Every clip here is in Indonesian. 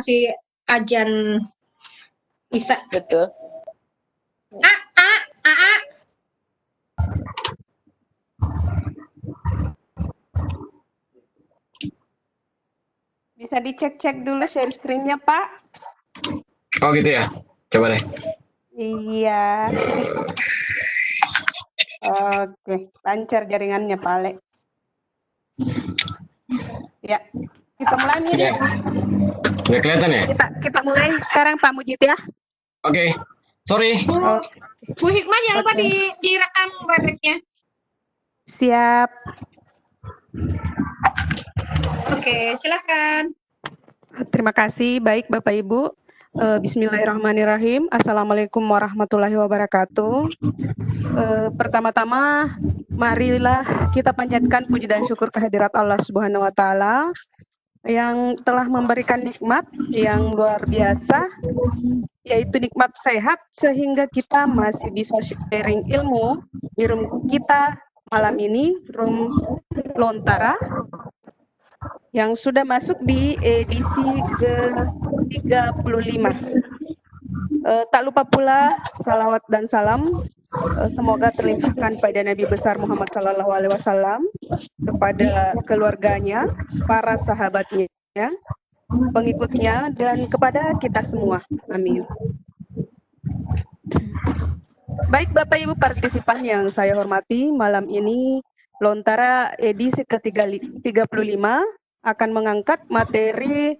masih ajan Isa. Betul. Bisa dicek-cek dulu share screen-nya, Pak. Oh gitu ya, coba deh. Iya. Oke, lancar jaringannya, Pak Ale. Ya, kita mulai nih. Sudah, sudah kelihatan ya? Kita mulai sekarang, Pak Mujid ya. Oke, sorry. Bu Hikmah jangan lupa direkam webnya. Siap. Oke, silakan. Terima kasih. Baik, Bapak Ibu. Bismillahirrahmanirrahim. Assalamualaikum warahmatullahi wabarakatuh. Pertama-tama, marilah kita panjatkan puji dan syukur kehadirat Allah Subhanahu wa Ta'ala yang telah memberikan nikmat yang luar biasa, yaitu nikmat sehat, sehingga kita masih bisa sharing ilmu di room kita malam ini, room Lontara, yang sudah masuk di edisi ke-35. Tak lupa pula salawat dan salam semoga terlimpahkan pada Nabi besar Muhammad SAW, kepada keluarganya, para sahabatnya, pengikutnya, dan kepada kita semua. Amin. Baik Bapak Ibu partisipan yang saya hormati, malam ini Lontara edisi ke-35 akan mengangkat materi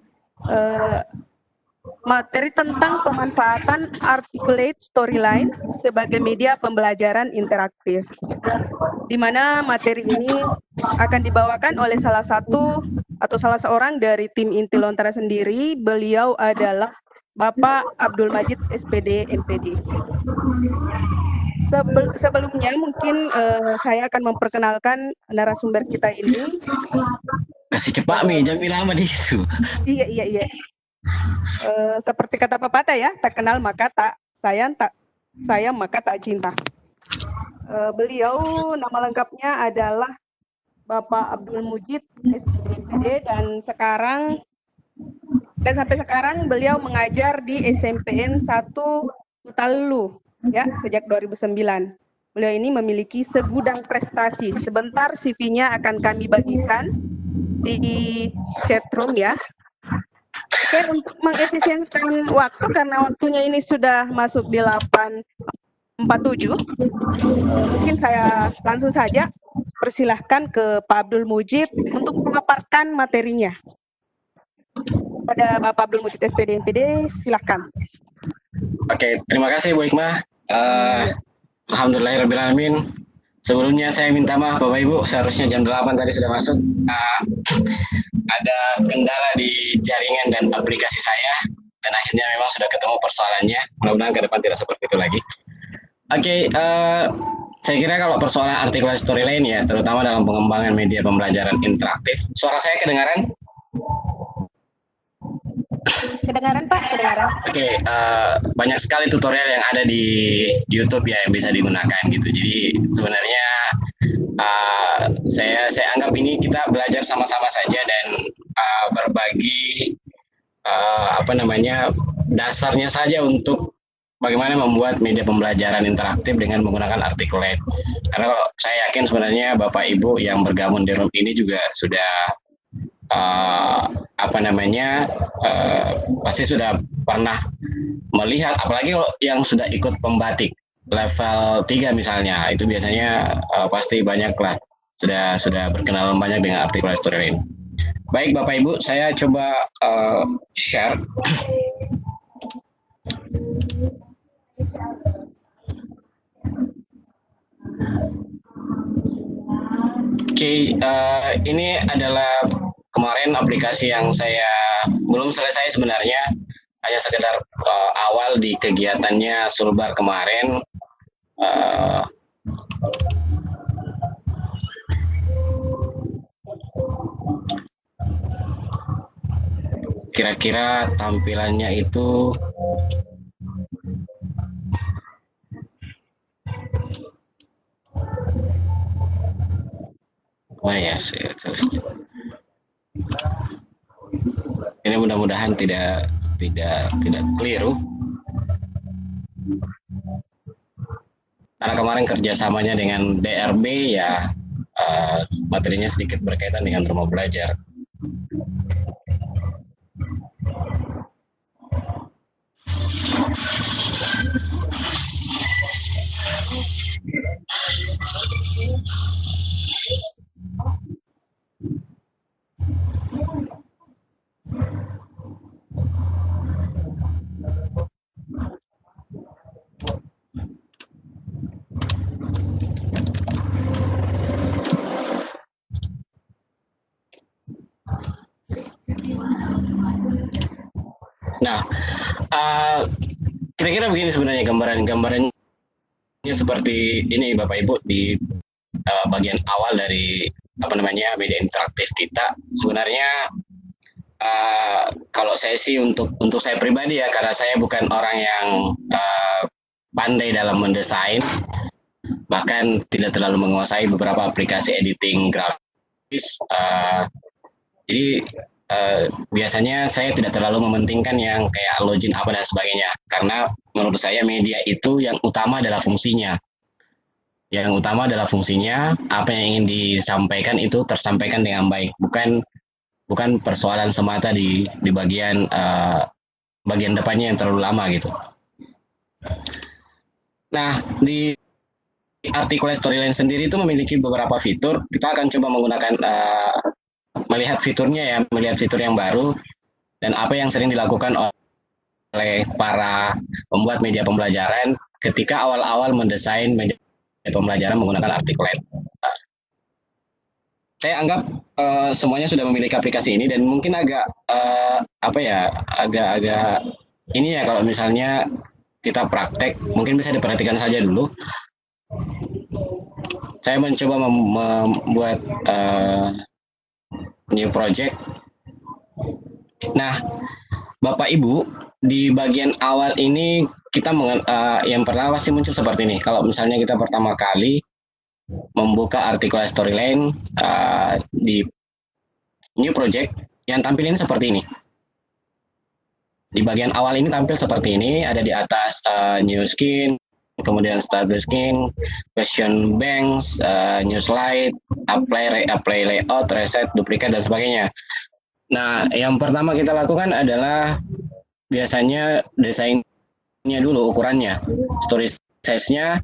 tentang pemanfaatan articulate storyline sebagai media pembelajaran interaktif, di mana materi ini akan dibawakan oleh salah seorang dari tim Inti Lontara sendiri. Beliau adalah Bapak Abdul Majid SPD MPD. Sebelumnya mungkin saya akan memperkenalkan narasumber kita ini. Kasih cepat Mi, jangan lama di situ. Iya. Seperti kata pepatah ya, tak kenal maka tak sayang, tak sayang maka tak cinta. Beliau nama lengkapnya adalah Bapak Abdul Mujid SPD dan sampai sekarang beliau mengajar di SMPN 1 Tutalu ya sejak 2009. Beliau ini memiliki segudang prestasi. Sebentar CV-nya akan kami bagikan di chatroom ya. Oke, untuk mengefisienkan waktu karena waktunya ini sudah masuk di 8.47, mungkin saya langsung saja persilahkan ke Pak Abdul Mujid untuk memaparkan materinya. Pada Bapak Abdul Mujid SPD MPD, silakan. Oke, terima kasih Bu Hikmah. Alhamdulillahirrahmanirrahim. Sebelumnya saya minta maaf Bapak Ibu, seharusnya jam 8 tadi sudah masuk. Ada kendala di jaringan dan aplikasi saya, dan akhirnya memang sudah ketemu persoalannya. Mudah-mudahan ke depan tidak seperti itu lagi. Oke, saya kira kalau persoalan articulate storyline ya, terutama dalam pengembangan media pembelajaran interaktif. Suara saya kedengaran? Kedengaran Pak, kedengaran. Oke, banyak sekali tutorial yang ada di YouTube ya yang bisa digunakan gitu. Jadi sebenarnya saya anggap ini kita belajar sama-sama saja dan berbagi dasarnya saja untuk bagaimana membuat media pembelajaran interaktif dengan menggunakan articulate. Karena kalau saya yakin sebenarnya Bapak Ibu yang bergabung di room ini juga sudah pasti sudah pernah melihat, apalagi kalau yang sudah ikut pembatik level 3 misalnya, itu biasanya pasti banyak lah sudah berkenalan banyak dengan articulate storyline. Baik Bapak Ibu, saya coba share. Oke, ini adalah kemarin aplikasi yang saya belum selesai sebenarnya, hanya sekedar awal di kegiatannya Sulbar kemarin. Kira-kira tampilannya itu ini mudah-mudahan tidak keliru. Karena kemarin kerjasamanya dengan DRB ya, materinya sedikit berkaitan dengan rumah belajar. Nah, kira-kira begini sebenarnya gambarannya seperti ini Bapak Ibu di bagian awal dari media interaktif kita. Sebenarnya kalau saya sih untuk saya pribadi ya, karena saya bukan orang yang pandai dalam mendesain, bahkan tidak terlalu menguasai beberapa aplikasi editing grafis. Jadi biasanya saya tidak terlalu mementingkan yang kayak login apa dan sebagainya, karena menurut saya media itu yang utama adalah fungsinya. Yang utama adalah fungsinya, apa yang ingin disampaikan itu tersampaikan dengan baik, bukan persoalan semata di bagian depannya yang terlalu lama gitu. Nah, di Articulate Storyline sendiri itu memiliki beberapa fitur. Kita akan coba menggunakan melihat fiturnya ya, melihat fitur yang baru dan apa yang sering dilakukan oleh para pembuat media pembelajaran ketika awal-awal mendesain media pembelajaran menggunakan Articulate. Saya anggap semuanya sudah memiliki aplikasi ini dan mungkin agak ini ya, kalau misalnya kita praktek mungkin bisa diperhatikan saja dulu. Saya mencoba membuat new project. Nah, Bapak Ibu, di bagian awal ini kita yang pertama pasti muncul seperti ini. Kalau misalnya kita pertama kali membuka Articulate Storyline di new project, yang tampil ini seperti ini. Di bagian awal ini tampil seperti ini, ada di atas new skin, kemudian start the skin, question banks, new slide, apply layout, reset, duplicate dan sebagainya. Nah, yang pertama kita lakukan adalah biasanya desainnya dulu, ukurannya, story size-nya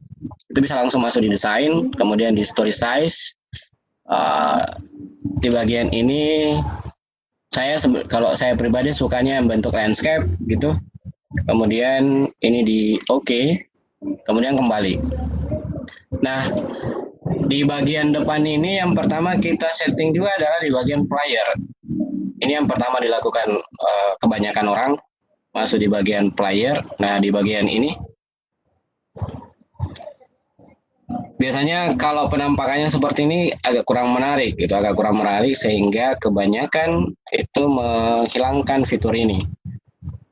itu bisa langsung masuk di desain, kemudian di story size. Di bagian ini kalau saya pribadi sukanya bentuk landscape gitu, kemudian ini di OK, kemudian kembali. Nah, di bagian depan ini yang pertama kita setting juga adalah di bagian player. Ini yang pertama dilakukan kebanyakan orang, masuk di bagian player. Nah, di bagian ini biasanya kalau penampakannya seperti ini agak kurang menarik gitu, sehingga kebanyakan itu menghilangkan fitur ini.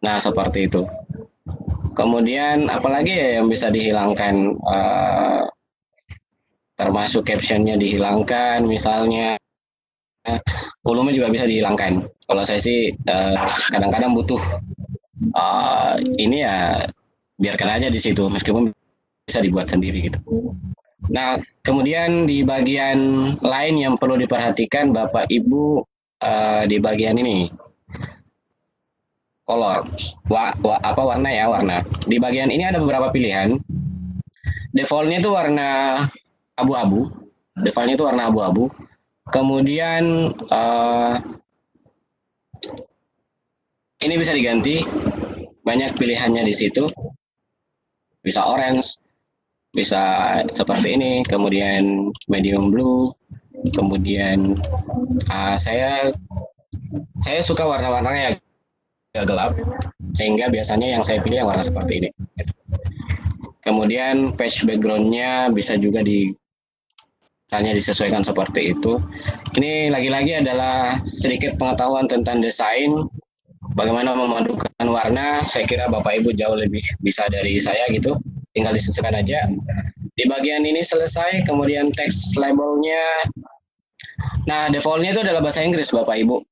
Nah, seperti itu. Kemudian apalagi ya yang bisa dihilangkan, termasuk captionnya dihilangkan misalnya, volume juga bisa dihilangkan. Kalau saya sih kadang-kadang butuh ini ya, biarkan aja di situ meskipun bisa dibuat sendiri gitu. Nah, kemudian di bagian lain yang perlu diperhatikan Bapak Ibu, di bagian ini color, warna. Di bagian ini ada beberapa pilihan. Defaultnya itu warna abu-abu. Kemudian ini bisa diganti, banyak pilihannya di situ. Bisa orange, bisa seperti ini, kemudian medium blue, kemudian saya suka warna-warnanya agak gelap, sehingga biasanya yang saya pilih yang warna seperti ini. Kemudian page background-nya bisa juga disesuaikan seperti itu. Ini lagi-lagi adalah sedikit pengetahuan tentang desain, bagaimana memadukan warna. Saya kira Bapak Ibu jauh lebih bisa dari saya gitu, tinggal disesuaikan aja. Di bagian ini selesai, kemudian text label-nya. Nah, default-nya itu adalah bahasa Inggris Bapak Ibu.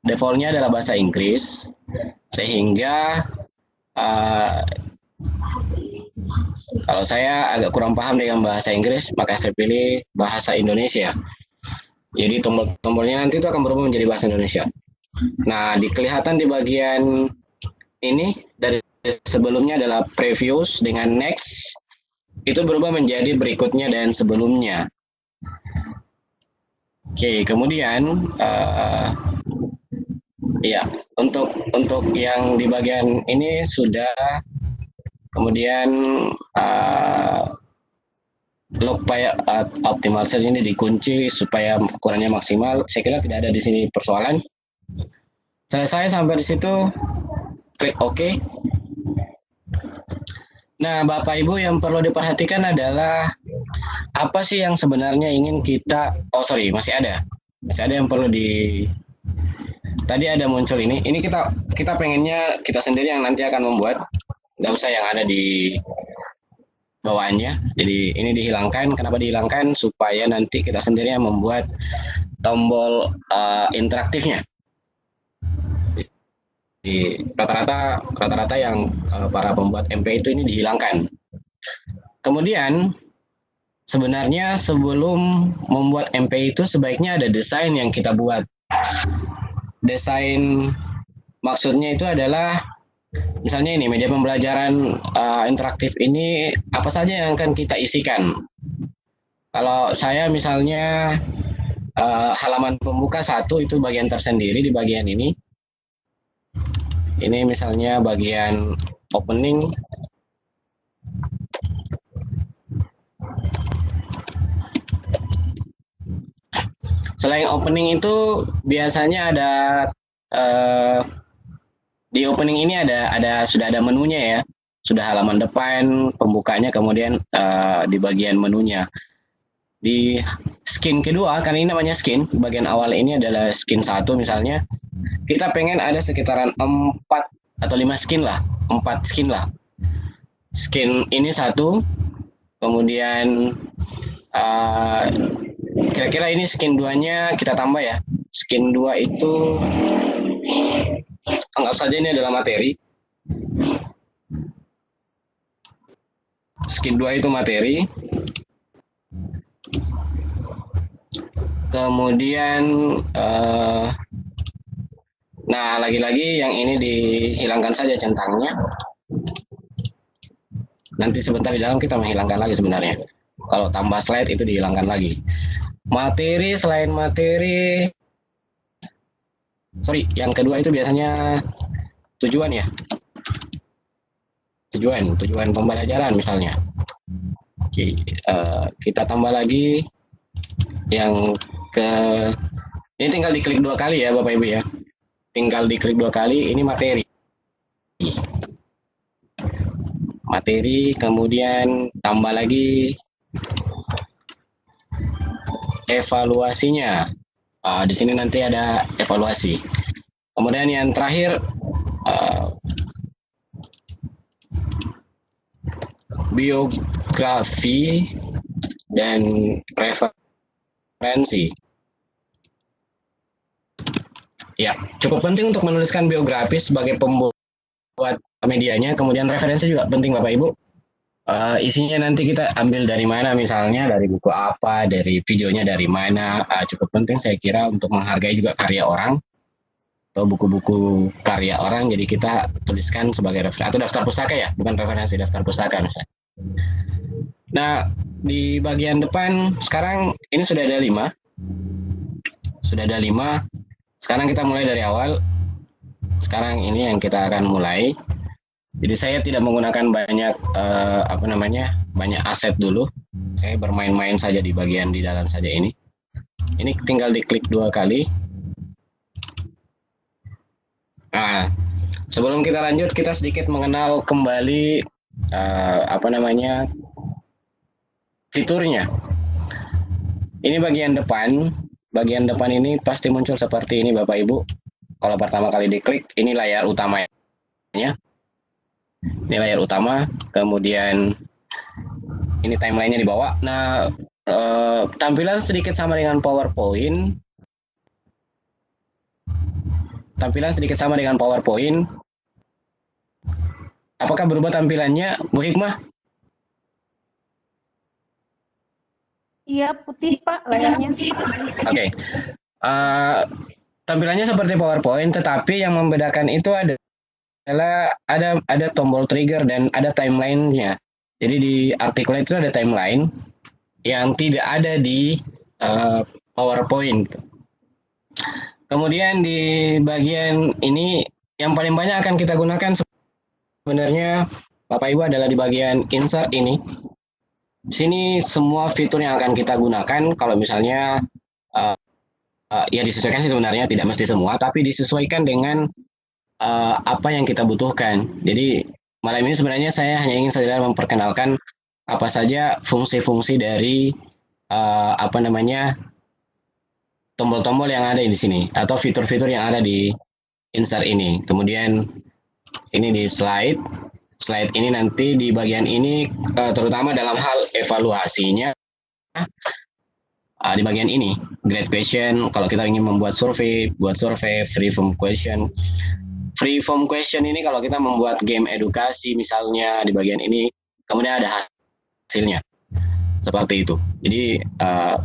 defaultnya adalah bahasa Inggris, sehingga kalau saya agak kurang paham dengan bahasa Inggris, maka saya pilih bahasa Indonesia. Jadi tombol-tombolnya nanti itu akan berubah menjadi bahasa Indonesia. Nah, kelihatan di bagian ini dari sebelumnya adalah previous dengan next, itu berubah menjadi berikutnya dan sebelumnya. Oke, kemudian ya untuk yang di bagian ini sudah, kemudian lock optimal search ini dikunci supaya ukurannya maksimal. Saya kira tidak ada di sini persoalan. Selesai sampai di situ, klik OK. Nah, Bapak Ibu, yang perlu diperhatikan adalah apa sih yang sebenarnya ingin kita, masih ada yang perlu tadi ada muncul ini kita pengennya kita sendiri yang nanti akan membuat, nggak usah yang ada di bawaannya. Jadi ini dihilangkan. Kenapa dihilangkan? Supaya nanti kita sendiri yang membuat tombol interaktifnya. Di rata-rata yang para pembuat MP itu ini dihilangkan. Kemudian sebenarnya sebelum membuat MP itu sebaiknya ada desain yang kita buat. Desain maksudnya itu adalah misalnya ini media pembelajaran interaktif ini apa saja yang akan kita isikan. Kalau saya misalnya halaman pembuka 1 itu bagian tersendiri di bagian ini. Ini misalnya bagian opening. Selain opening itu biasanya ada di opening ini sudah ada menunya ya. Sudah halaman depan, pembukanya, kemudian di bagian menunya. Di skin kedua, karena ini namanya skin, bagian awal ini adalah skin 1 misalnya. Kita pengen ada sekitaran 4 atau 5 skin lah, 4 skin lah. Skin ini 1, kemudian kira-kira ini skin 2-nya kita tambah ya. Skin 2 itu anggap saja ini adalah materi. Skin 2 itu materi. Kemudian nah, lagi-lagi yang ini dihilangkan saja centangnya. Nanti sebentar di dalam kita menghilangkan lagi sebenarnya. Kalau tambah slide itu dihilangkan lagi. Materi, selain materi, yang kedua itu biasanya tujuan ya. Tujuan pembelajaran misalnya. Oke, kita tambah lagi yang ini tinggal diklik 2 kali ya Bapak Ibu ya. Tinggal diklik 2 kali, ini materi. Materi, kemudian tambah lagi evaluasinya. Di sini nanti ada evaluasi. Kemudian yang terakhir biografi dan referensi. Ya, cukup penting untuk menuliskan biografi sebagai pembuat medianya, kemudian referensi juga penting Bapak Ibu. Isinya nanti kita ambil dari mana, misalnya dari buku apa, dari videonya dari mana. Cukup penting saya kira untuk menghargai juga karya orang atau buku-buku karya orang, jadi kita tuliskan sebagai referensi atau daftar pustaka ya, bukan referensi, daftar pustaka misalnya. Nah, di bagian depan sekarang ini sudah ada 5. Sekarang kita mulai dari awal. Sekarang ini yang kita akan mulai. Jadi saya tidak menggunakan banyak banyak aset dulu. Saya bermain-main saja di bagian di dalam saja ini. Ini tinggal diklik 2 kali. Nah, sebelum kita lanjut, kita sedikit mengenal kembali fiturnya. Ini bagian depan. Bagian depan ini pasti muncul seperti ini Bapak Ibu. Kalau pertama kali diklik, ini layar utamanya. Ini layar utama, kemudian ini timelinenya di bawah. Nah, tampilan sedikit sama dengan PowerPoint. tampilan sedikit sama dengan PowerPoint. Apakah berubah tampilannya, Bu Hikmah? Iya, putih Pak layarnya. Oke. Tampilannya seperti PowerPoint, tetapi yang membedakan itu adalah ada tombol trigger dan ada timeline-nya. Jadi di Articulate itu ada timeline yang tidak ada di PowerPoint. Kemudian di bagian ini yang paling banyak akan kita gunakan sebenarnya Bapak Ibu adalah di bagian insert ini. Di sini semua fitur yang akan kita gunakan kalau misalnya ya disesuaikan sih sebenarnya, tidak mesti semua, tapi disesuaikan dengan apa yang kita butuhkan. Jadi malam ini sebenarnya saya hanya ingin sekedar memperkenalkan apa saja fungsi-fungsi dari tombol-tombol yang ada di sini atau fitur-fitur yang ada di insert ini. Kemudian ini di slide ini nanti di bagian ini terutama dalam hal evaluasinya di bagian ini grade question. Kalau kita ingin membuat survei, buat survei. Free form question ini kalau kita membuat game edukasi misalnya di bagian ini, kemudian ada hasilnya seperti itu. Jadi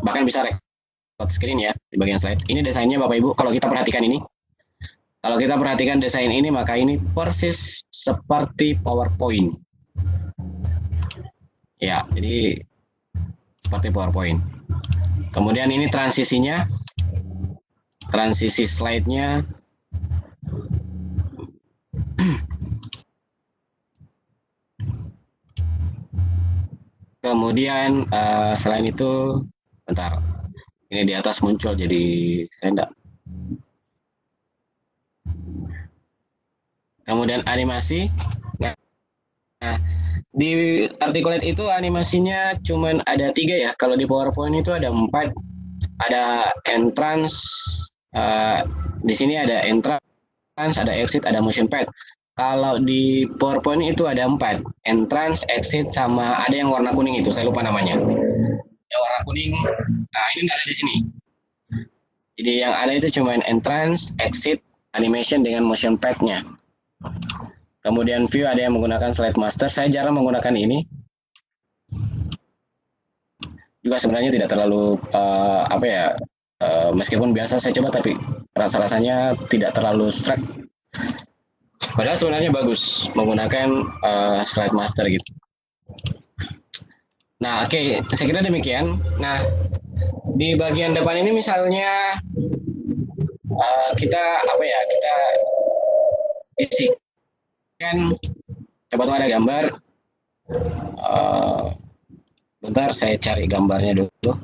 bahkan bisa record screen ya di bagian slide. Ini desainnya Bapak Ibu. Kalau kita perhatikan desain ini, maka ini persis seperti PowerPoint. Ya, jadi seperti PowerPoint. Kemudian ini transisi slide-nya. Kemudian selain itu, bentar, ini di atas muncul, jadi saya enggak. Kemudian animasi. Nah, di Articulate itu animasinya cuman ada 3 ya. Kalau di PowerPoint itu ada 4. Ada entrance, di sini ada entrance, ada exit, ada motion pad. Kalau di PowerPoint itu ada 4. Entrance, exit, sama ada yang warna kuning itu, saya lupa namanya. Yang warna kuning, nah ini nggak ada di sini. Jadi yang ada itu cuman entrance, exit, animation dengan motion pad-nya. Kemudian view ada yang menggunakan slide master. Saya jarang menggunakan ini. Juga sebenarnya tidak terlalu meskipun biasa saya coba, tapi rasa-rasanya tidak terlalu strict. Padahal sebenarnya bagus menggunakan slide master gitu. Nah, oke, saya kira demikian. Nah, di bagian depan ini misalnya kita isi kan, coba tuh ada gambar. Bentar, saya cari gambarnya dulu.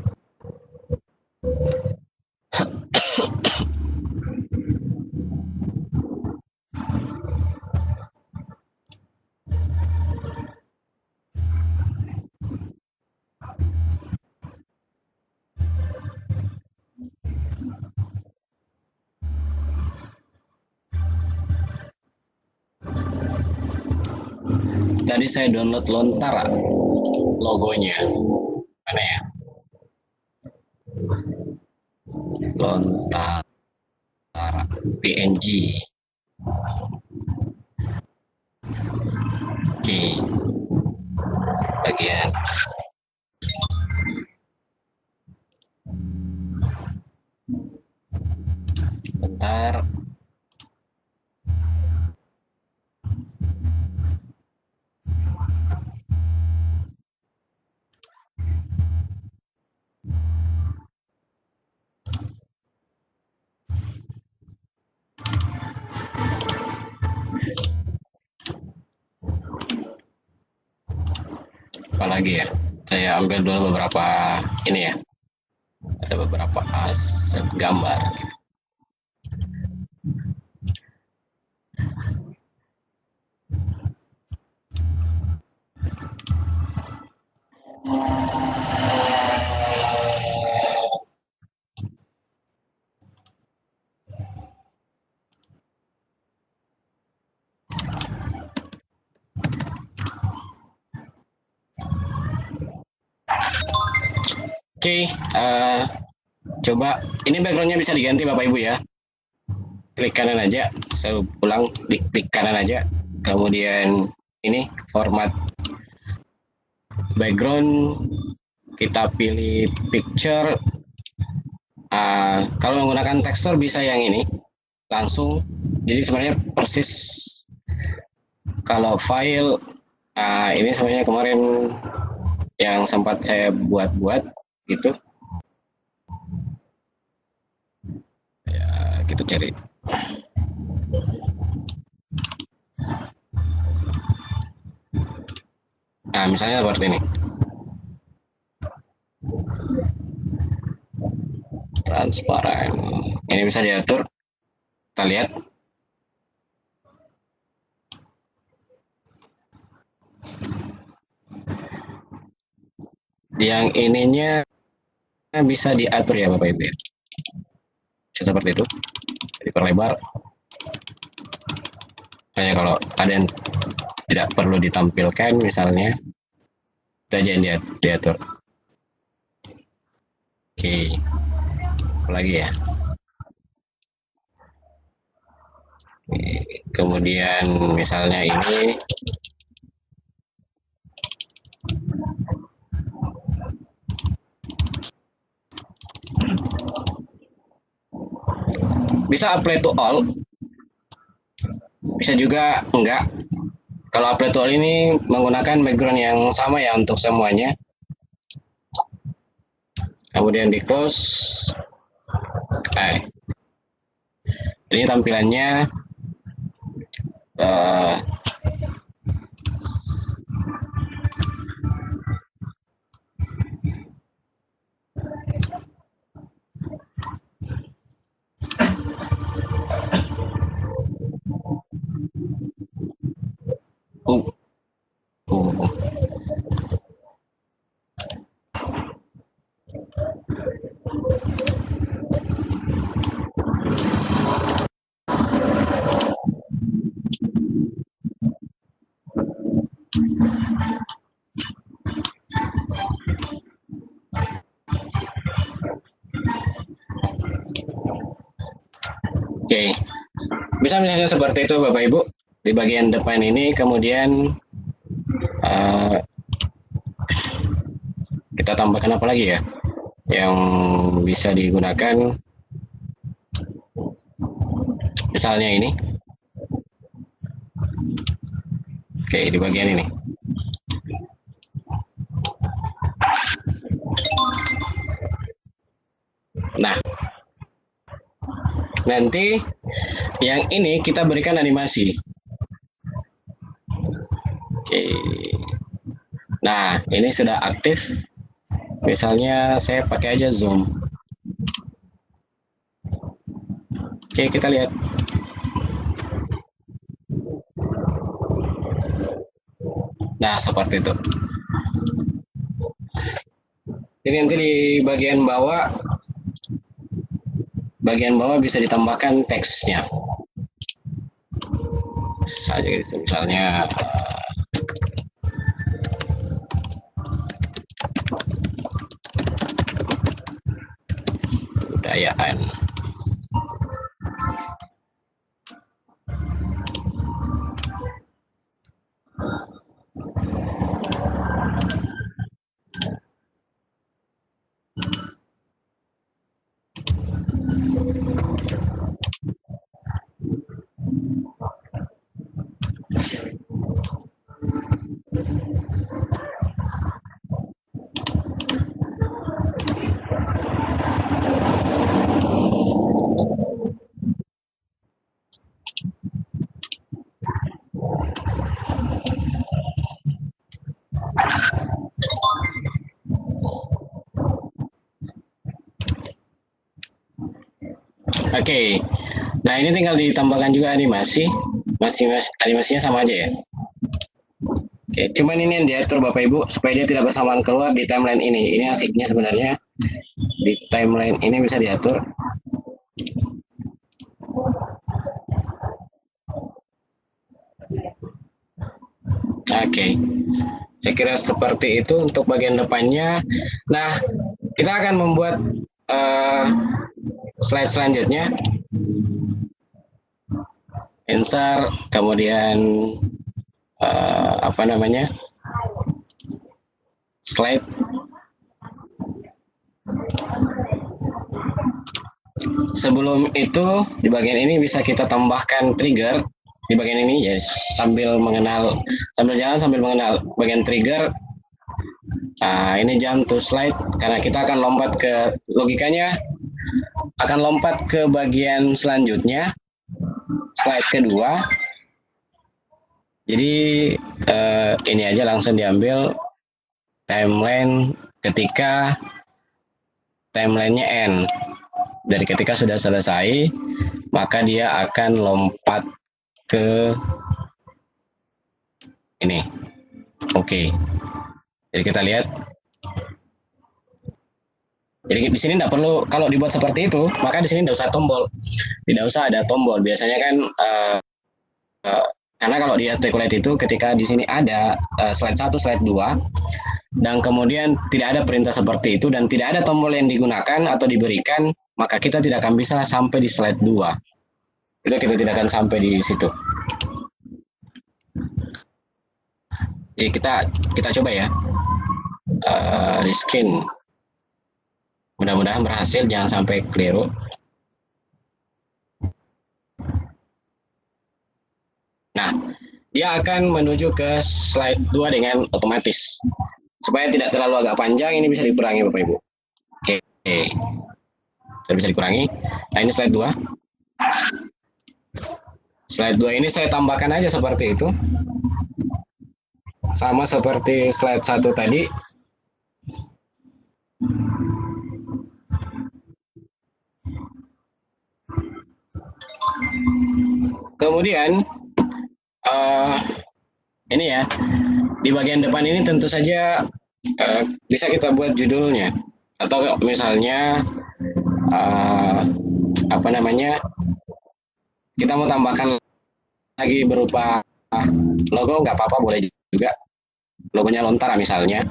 Tadi saya download Lontara logonya. Mana ya? Lontara PNG. Oke. Bagian bentar. Apalagi ya, saya ambil dulu beberapa ini ya, ada beberapa aset gambar gitu. Oke, coba ini backgroundnya bisa diganti Bapak Ibu ya. klik kanan aja, selalu ulang, klik kanan aja. Kemudian ini format background, kita pilih picture. Kalau menggunakan tekstur bisa yang ini langsung, jadi sebenarnya persis kalau file ini sebenarnya kemarin yang sempat saya buat gitu ya, kita cari. Nah, misalnya seperti ini. Transparan. Ini bisa diatur. Kita lihat. Yang ininya bisa diatur ya Bapak Ibu. Bisa seperti itu. Diperlebar. Hanya kalau ada yang tidak perlu ditampilkan misalnya, itu aja yang diatur. Oke. Lagi ya. Kemudian misalnya ini bisa apply to all, bisa juga enggak. Kalau apply to all ini menggunakan background yang sama ya untuk semuanya. Kemudian di close. Ini tampilannya Oke, bisa misalnya seperti itu Bapak Ibu. Di bagian depan ini kemudian kita tambahkan apa lagi ya yang bisa digunakan, misalnya ini. Oke, di bagian ini. Nah, nanti yang ini kita berikan animasi. Oke. Nah, ini sudah aktif. Misalnya saya pakai aja zoom. Oke, kita lihat. Nah, seperti itu. Jadi nanti di bagian bawah bisa ditambahkan teksnya. Saja misalnya budayaan. Oke, nah ini tinggal ditambahkan juga animasi, animasinya sama aja ya. Oke, cuman ini yang diatur Bapak Ibu supaya dia tidak bersamaan keluar di timeline ini. Ini asiknya sebenarnya di timeline ini bisa diatur. Oke, saya kira seperti itu untuk bagian depannya. Nah, kita akan membuat slide selanjutnya. insert, kemudian apa namanya, slide. Sebelum itu di bagian ini bisa kita tambahkan trigger di bagian ini ya, sambil jalan sambil mengenal bagian trigger. Ini jump to slide karena kita akan lompat ke, logikanya akan lompat ke bagian selanjutnya, slide kedua. Jadi ini aja langsung diambil timeline ketika timelinenya end. Dari ketika sudah selesai, maka dia akan lompat ke ini. Oke. Jadi kita lihat. Jadi di sini tidak perlu, kalau dibuat seperti itu, maka di sini tidak usah tombol. Tidak usah ada tombol. Biasanya kan karena kalau di articulate itu ketika di sini ada slide 1, slide 2, dan kemudian tidak ada perintah seperti itu dan tidak ada tombol yang digunakan atau diberikan, maka kita tidak akan bisa sampai di slide 2. Itu kita tidak akan sampai di situ. Jadi kita coba ya. Reskin. Mudah-mudahan berhasil, jangan sampai keliru. Nah, dia akan menuju ke slide 2 dengan otomatis. Supaya tidak terlalu agak panjang, ini bisa dikurangi Bapak Ibu. Oke. Sudah bisa dikurangi. Nah, ini slide 2. Slide 2 ini saya tambahkan aja seperti itu. Sama seperti slide 1 tadi. Kemudian ini ya, di bagian depan ini tentu saja bisa kita buat judulnya, atau misalnya apa namanya, kita mau tambahkan lagi berupa logo, nggak apa-apa, boleh juga logonya Lontara misalnya.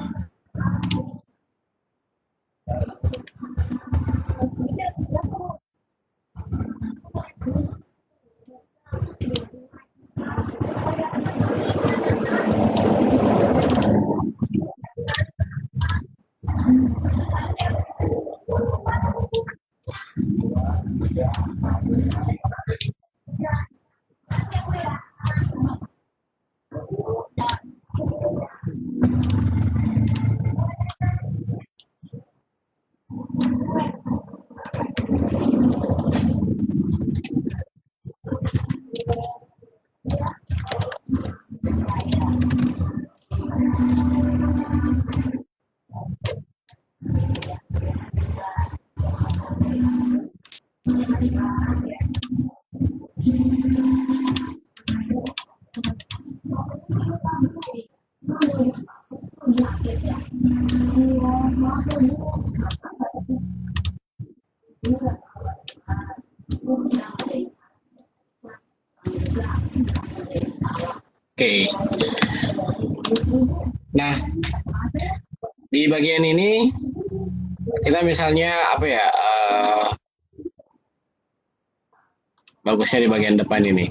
Oke. Nah, di bagian ini kita misalnya apa ya? Bagusnya di bagian depan ini.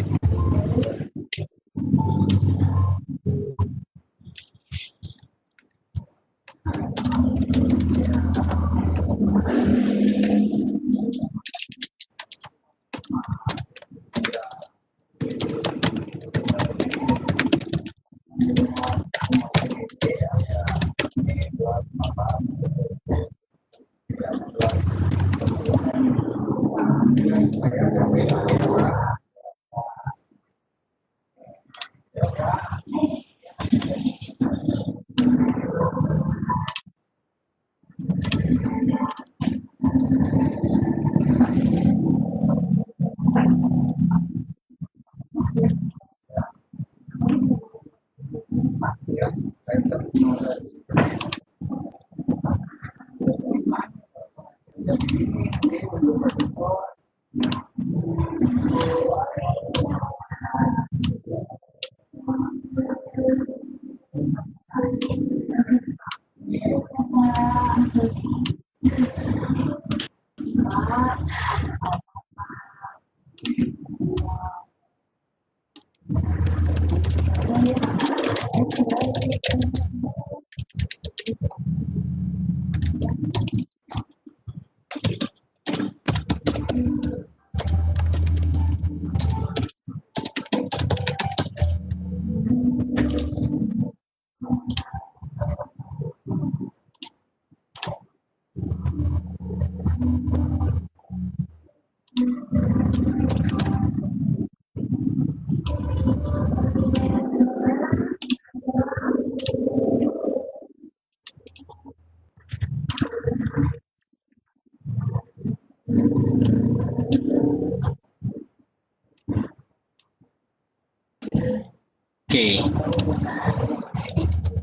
Oke,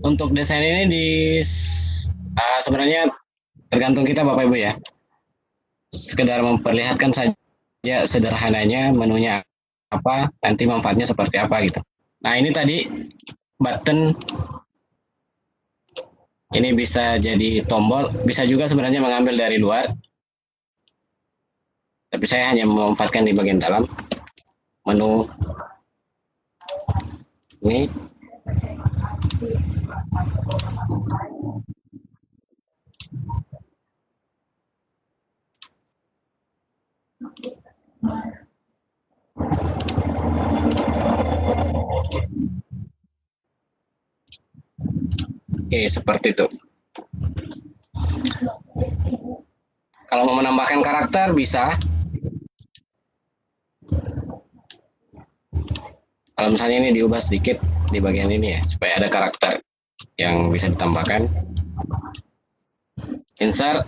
untuk desain ini sebenarnya tergantung kita Bapak Ibu ya. Sekedar memperlihatkan saja sederhananya menunya apa, nanti manfaatnya seperti apa gitu. Nah ini tadi button, ini bisa jadi tombol, bisa juga sebenarnya mengambil dari luar. Tapi saya hanya memanfaatkan di bagian dalam menu ini. Oke, seperti itu. Kalau mau menambahkan karakter bisa. Kalau misalnya ini diubah sedikit di bagian ini ya, supaya ada karakter yang bisa ditambahkan. Insert.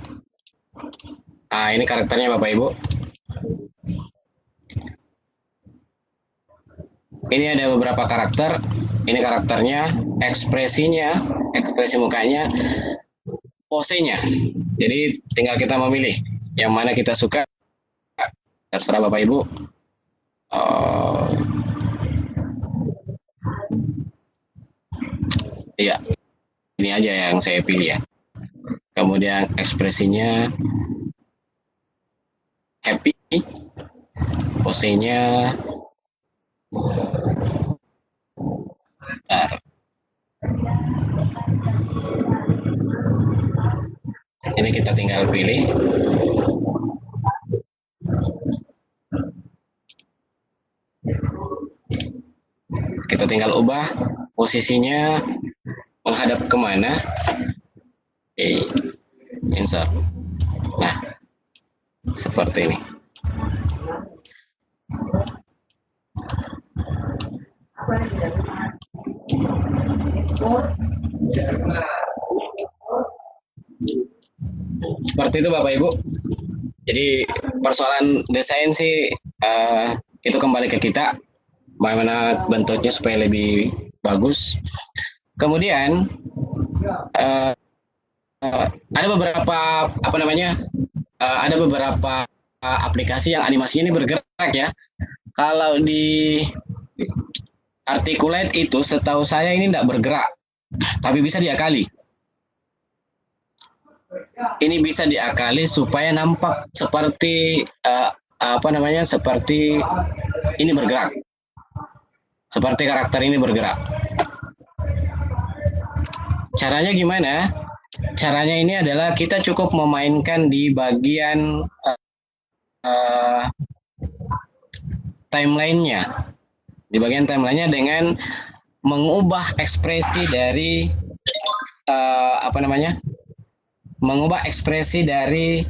Nah, ini karakternya Bapak Ibu. Ini ada beberapa karakter. Ini karakternya, ekspresinya, ekspresi mukanya, posenya. Jadi tinggal kita memilih yang mana kita suka. Terserah Bapak Ibu. Iya, ini aja yang saya pilih ya. Kemudian ekspresinya happy, posenya bentar. Ini kita tinggal pilih. Kita tinggal ubah posisinya menghadap kemana. Oke, insert. Nah, seperti ini. Seperti itu Bapak Ibu. Jadi persoalan desain sih itu kembali ke kita, bagaimana bentuknya supaya lebih bagus. Kemudian ada beberapa ada beberapa aplikasi yang animasinya ini bergerak ya. Kalau di Articulate itu setahu saya ini tidak bergerak, tapi bisa diakali. Ini bisa diakali supaya nampak seperti seperti ini bergerak, seperti karakter ini bergerak. Caranya gimana? Caranya ini adalah kita cukup memainkan di bagian timelinenya, di bagian timelinenya dengan mengubah ekspresi dari mengubah ekspresi dari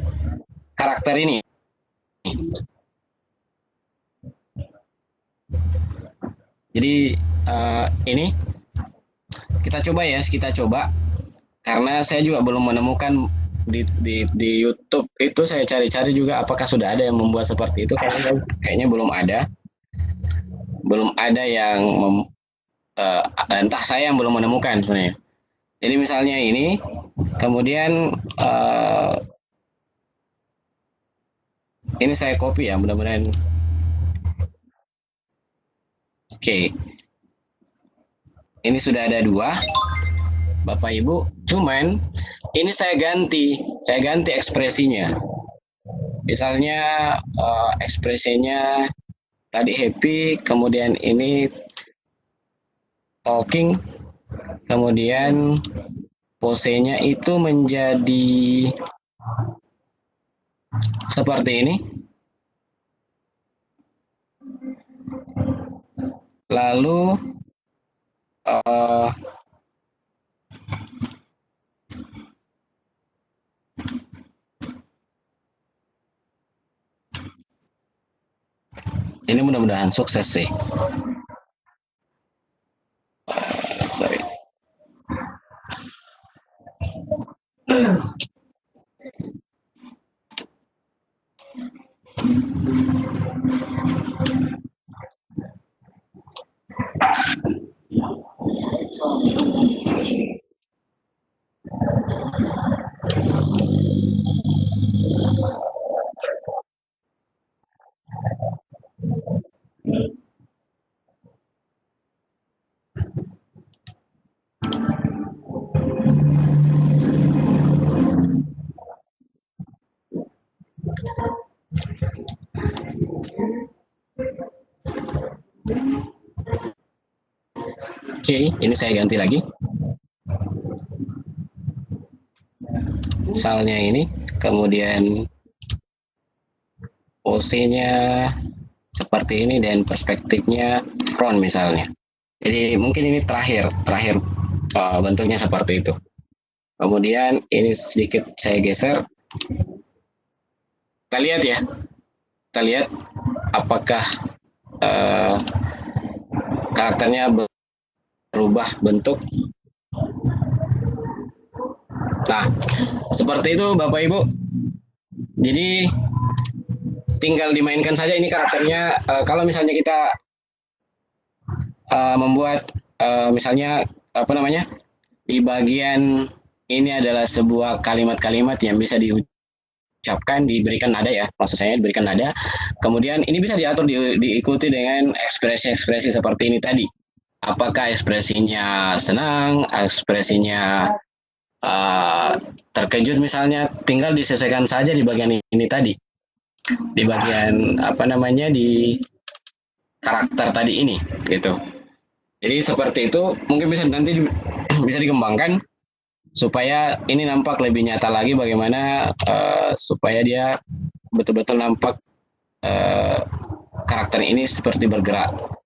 karakter ini. Jadi ini kita coba karena saya juga belum menemukan di YouTube itu. Saya cari-cari juga apakah sudah ada yang membuat seperti itu. Kayaknya belum ada yang entah saya yang belum menemukan sebenarnya. Jadi misalnya ini, kemudian ini saya copy ya, mudah-mudahan. Oke. Ini sudah ada 2, Bapak Ibu. Cuman ini saya ganti ekspresinya. Misalnya ekspresinya tadi happy, kemudian ini talking, kemudian posenya itu menjadi seperti ini. Lalu ini mudah-mudahan sukses sih. Sorry. Oke, ini saya ganti lagi. Salnya ini, kemudian posenya seperti ini dan perspektifnya front misalnya. Jadi mungkin ini terakhir bentuknya seperti itu. Kemudian ini sedikit saya geser. Kita lihat ya. Kita lihat apakah karakternya berubah bentuk. Nah, seperti itu Bapak Ibu. Jadi tinggal dimainkan saja ini karakternya. Kalau misalnya kita membuat misalnya apa namanya, di bagian ini adalah sebuah kalimat-kalimat yang bisa diucapkan, diberikan nada ya, maksud saya diberikan nada. Kemudian ini bisa diatur, diikuti dengan ekspresi-ekspresi seperti ini tadi. Apakah ekspresinya senang, ekspresinya terkejut misalnya, tinggal disesuaikan saja di bagian ini tadi, di bagian apa namanya, di karakter tadi ini gitu. Jadi seperti itu, mungkin bisa nanti bisa dikembangkan supaya ini nampak lebih nyata lagi, bagaimana supaya dia betul-betul nampak karakter ini seperti bergerak.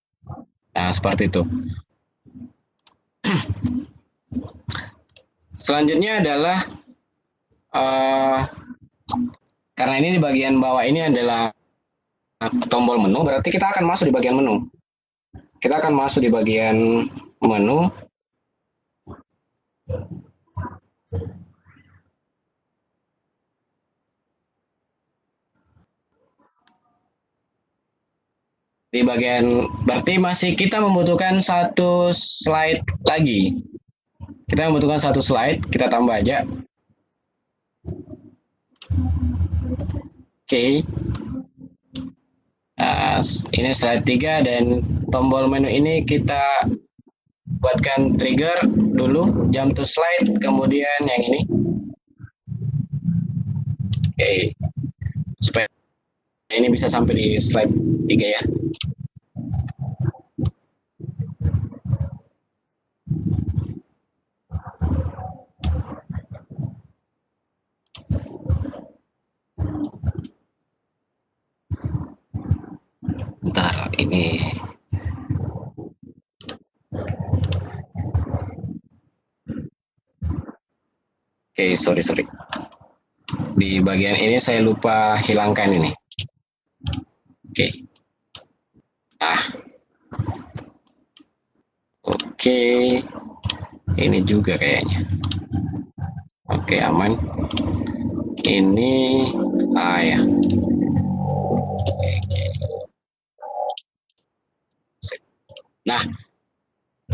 Nah, seperti itu. Selanjutnya adalah karena ini di bagian bawah ini adalah tombol menu, berarti kita akan masuk di bagian menu. Kita akan masuk di bagian menu. Di bagian, berarti masih kita membutuhkan satu slide lagi. Kita membutuhkan satu slide, kita tambah aja. Oke. Nah, ini slide 3 dan tombol menu ini kita buatkan trigger dulu, jump to slide, kemudian yang ini. Oke. Supaya ini bisa sampai di slide 3 ya. Bentar, ini oke, sorry. Di bagian ini saya lupa hilangkan ini. Oke. Oke. Ini juga kayaknya. Oke, aman. Ini ya. Oke. Nah,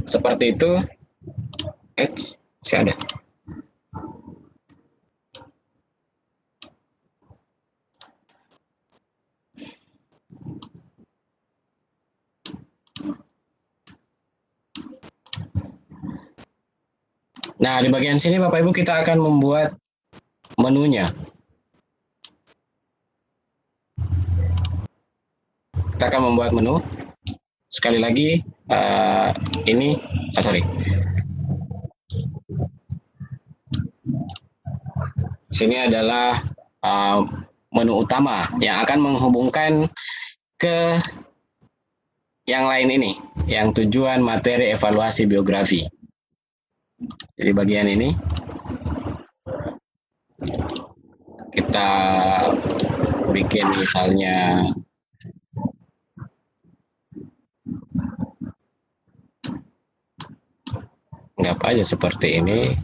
seperti itu. Masih ada. Nah, di bagian sini Bapak Ibu kita akan membuat menunya. Kita akan membuat menu. Sekali lagi, ini, sorry. Sini adalah menu utama yang akan menghubungkan ke yang lain ini, yang tujuan, materi, evaluasi, biografi. Jadi bagian ini kita bikin misalnya anggap aja seperti ini.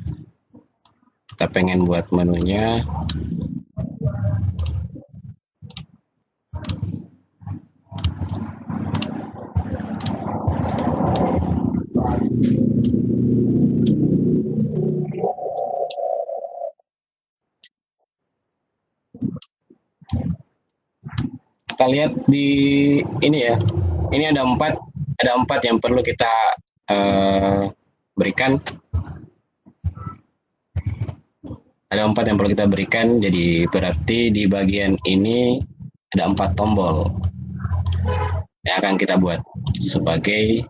Kita pengen buat menunya kita lihat di ini ya. Ini ada empat yang perlu kita berikan. Ada 4 yang perlu kita berikan, jadi berarti di bagian ini ada 4 tombol yang akan kita buat sebagai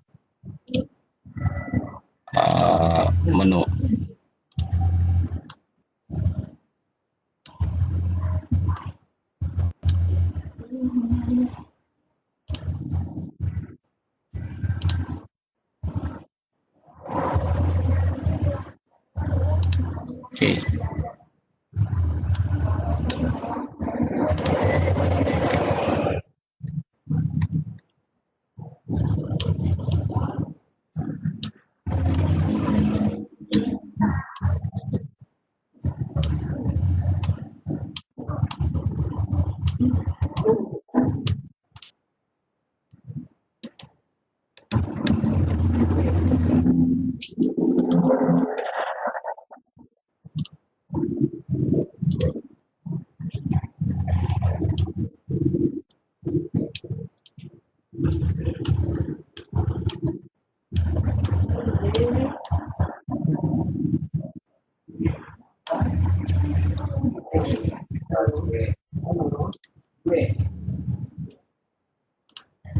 menu. Oke.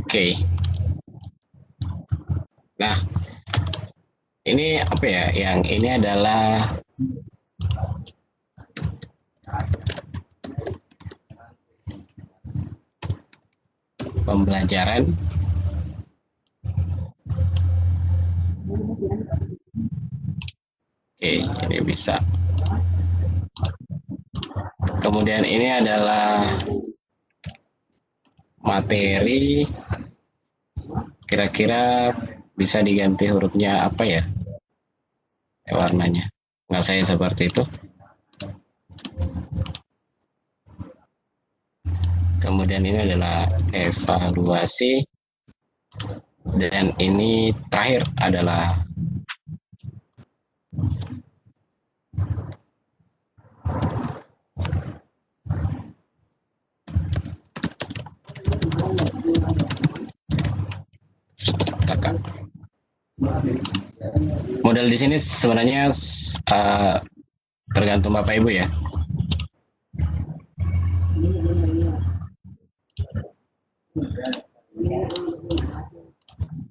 Oke. Nah, ini apa ya? Yang ini adalah pembelajaran. Oke, ini bisa. Kemudian ini adalah materi, kira-kira bisa diganti hurufnya apa ya? Warnanya. Nggak saya seperti itu. Kemudian ini adalah evaluasi. Dan ini terakhir adalah model di sini sebenarnya tergantung Bapak Ibu ya.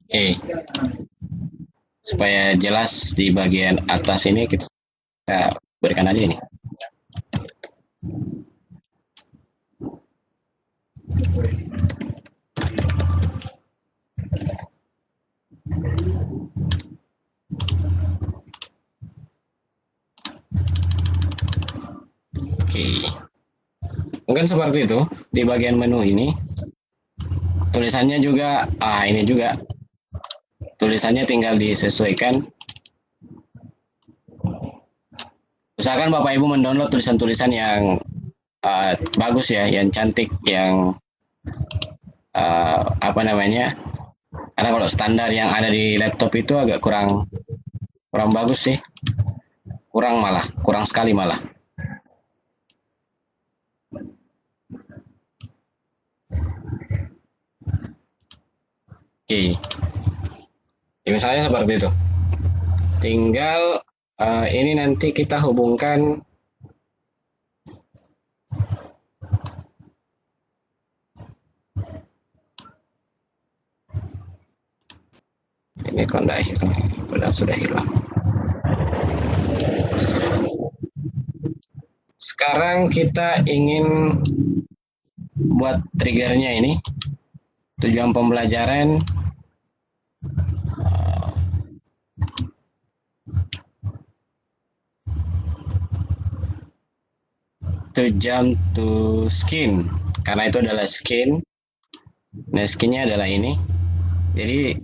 Oke. Supaya jelas di bagian atas ini kita berikan aja ini. Oke. Mungkin seperti itu di bagian menu ini. Tulisannya juga, ini juga. Tulisannya tinggal disesuaikan. Usahakan Bapak Ibu mendownload tulisan-tulisan yang bagus ya, yang cantik, yang apa namanya? Karena kalau standar yang ada di laptop itu agak kurang bagus sih. Kurang sekali malah. Oke. Ya, misalnya seperti itu. Tinggal ini nanti kita hubungkan ini kok enggak hilang, sudah hilang. sekarang kita ingin buat triggernya ini. Tujuan pembelajaran to jump to skin, karena itu adalah skin. Nah, skinnya adalah ini. Jadi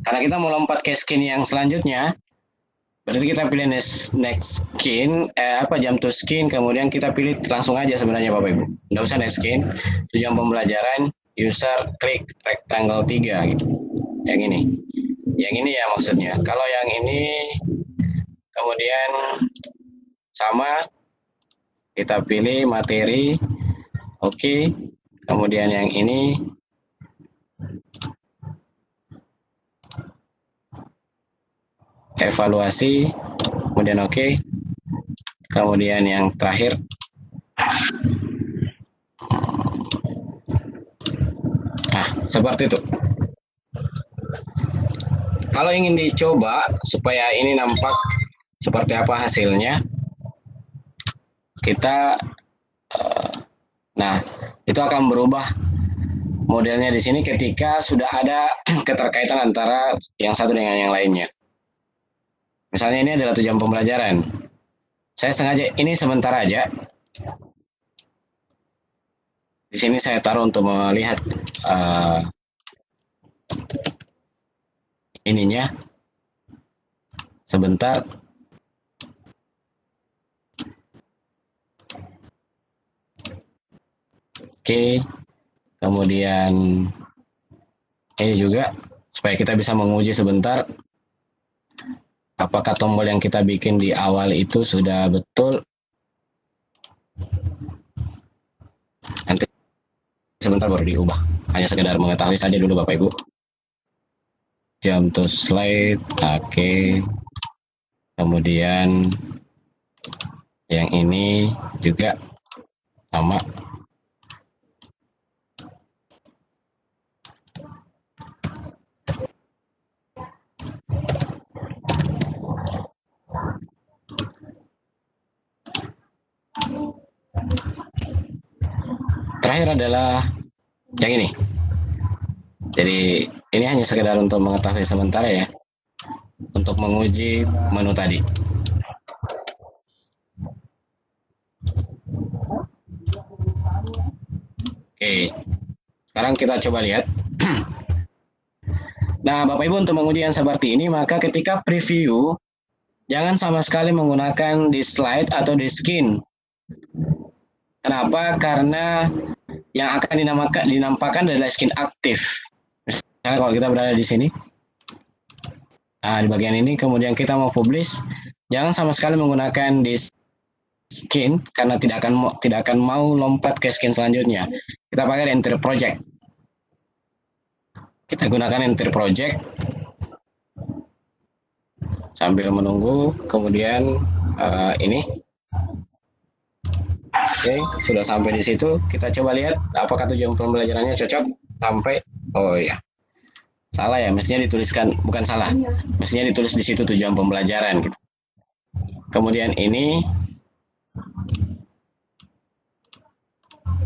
karena kita mau lompat ke skin yang selanjutnya, berarti kita pilih next skin, jump to skin, kemudian kita pilih langsung aja sebenarnya Bapak Ibu. Nggak usah next skin. Tujuan pembelajaran user klik rectangle 3 gitu. Yang ini. Yang ini ya maksudnya. Kalau yang ini kemudian sama, kita pilih materi. Oke. Kemudian yang ini evaluasi, kemudian oke. Kemudian yang terakhir seperti itu. Kalau ingin dicoba supaya ini nampak seperti apa hasilnya, kita itu akan berubah modelnya di sini ketika sudah ada keterkaitan antara yang satu dengan yang lainnya. Misalnya ini adalah tujuan pembelajaran. Saya sengaja ini sebentar aja. Di sini saya taruh untuk melihat ininya sebentar. Oke, kemudian ini juga supaya kita bisa menguji sebentar apakah tombol yang kita bikin di awal itu sudah betul. Nanti sebentar baru diubah, hanya sekedar mengetahui saja dulu Bapak Ibu. Jump to slide, oke. Kemudian yang ini juga sama. Terakhir adalah yang ini. Jadi ini hanya sekedar untuk mengetahui sementara ya, untuk menguji menu tadi. Oke, sekarang kita coba lihat. Nah, Bapak Ibu, untuk menguji yang seperti ini, maka ketika preview, jangan sama sekali menggunakan di slide atau di skin. Kenapa? Karena yang akan dinampakkan adalah skin aktif. Misalnya kalau kita berada di sini, di bagian ini, kemudian kita mau publish, jangan sama sekali menggunakan di skin karena tidak akan mau lompat ke skin selanjutnya. Kita pakai enter project. Kita gunakan enter project sambil menunggu, kemudian ini. Oke, sudah sampai di situ. Kita coba lihat apakah tujuan pembelajarannya cocok sampai. Oh ya, salah ya. Mestinya dituliskan, bukan salah. Mestinya ditulis di situ tujuan pembelajaran gitu. Kemudian ini,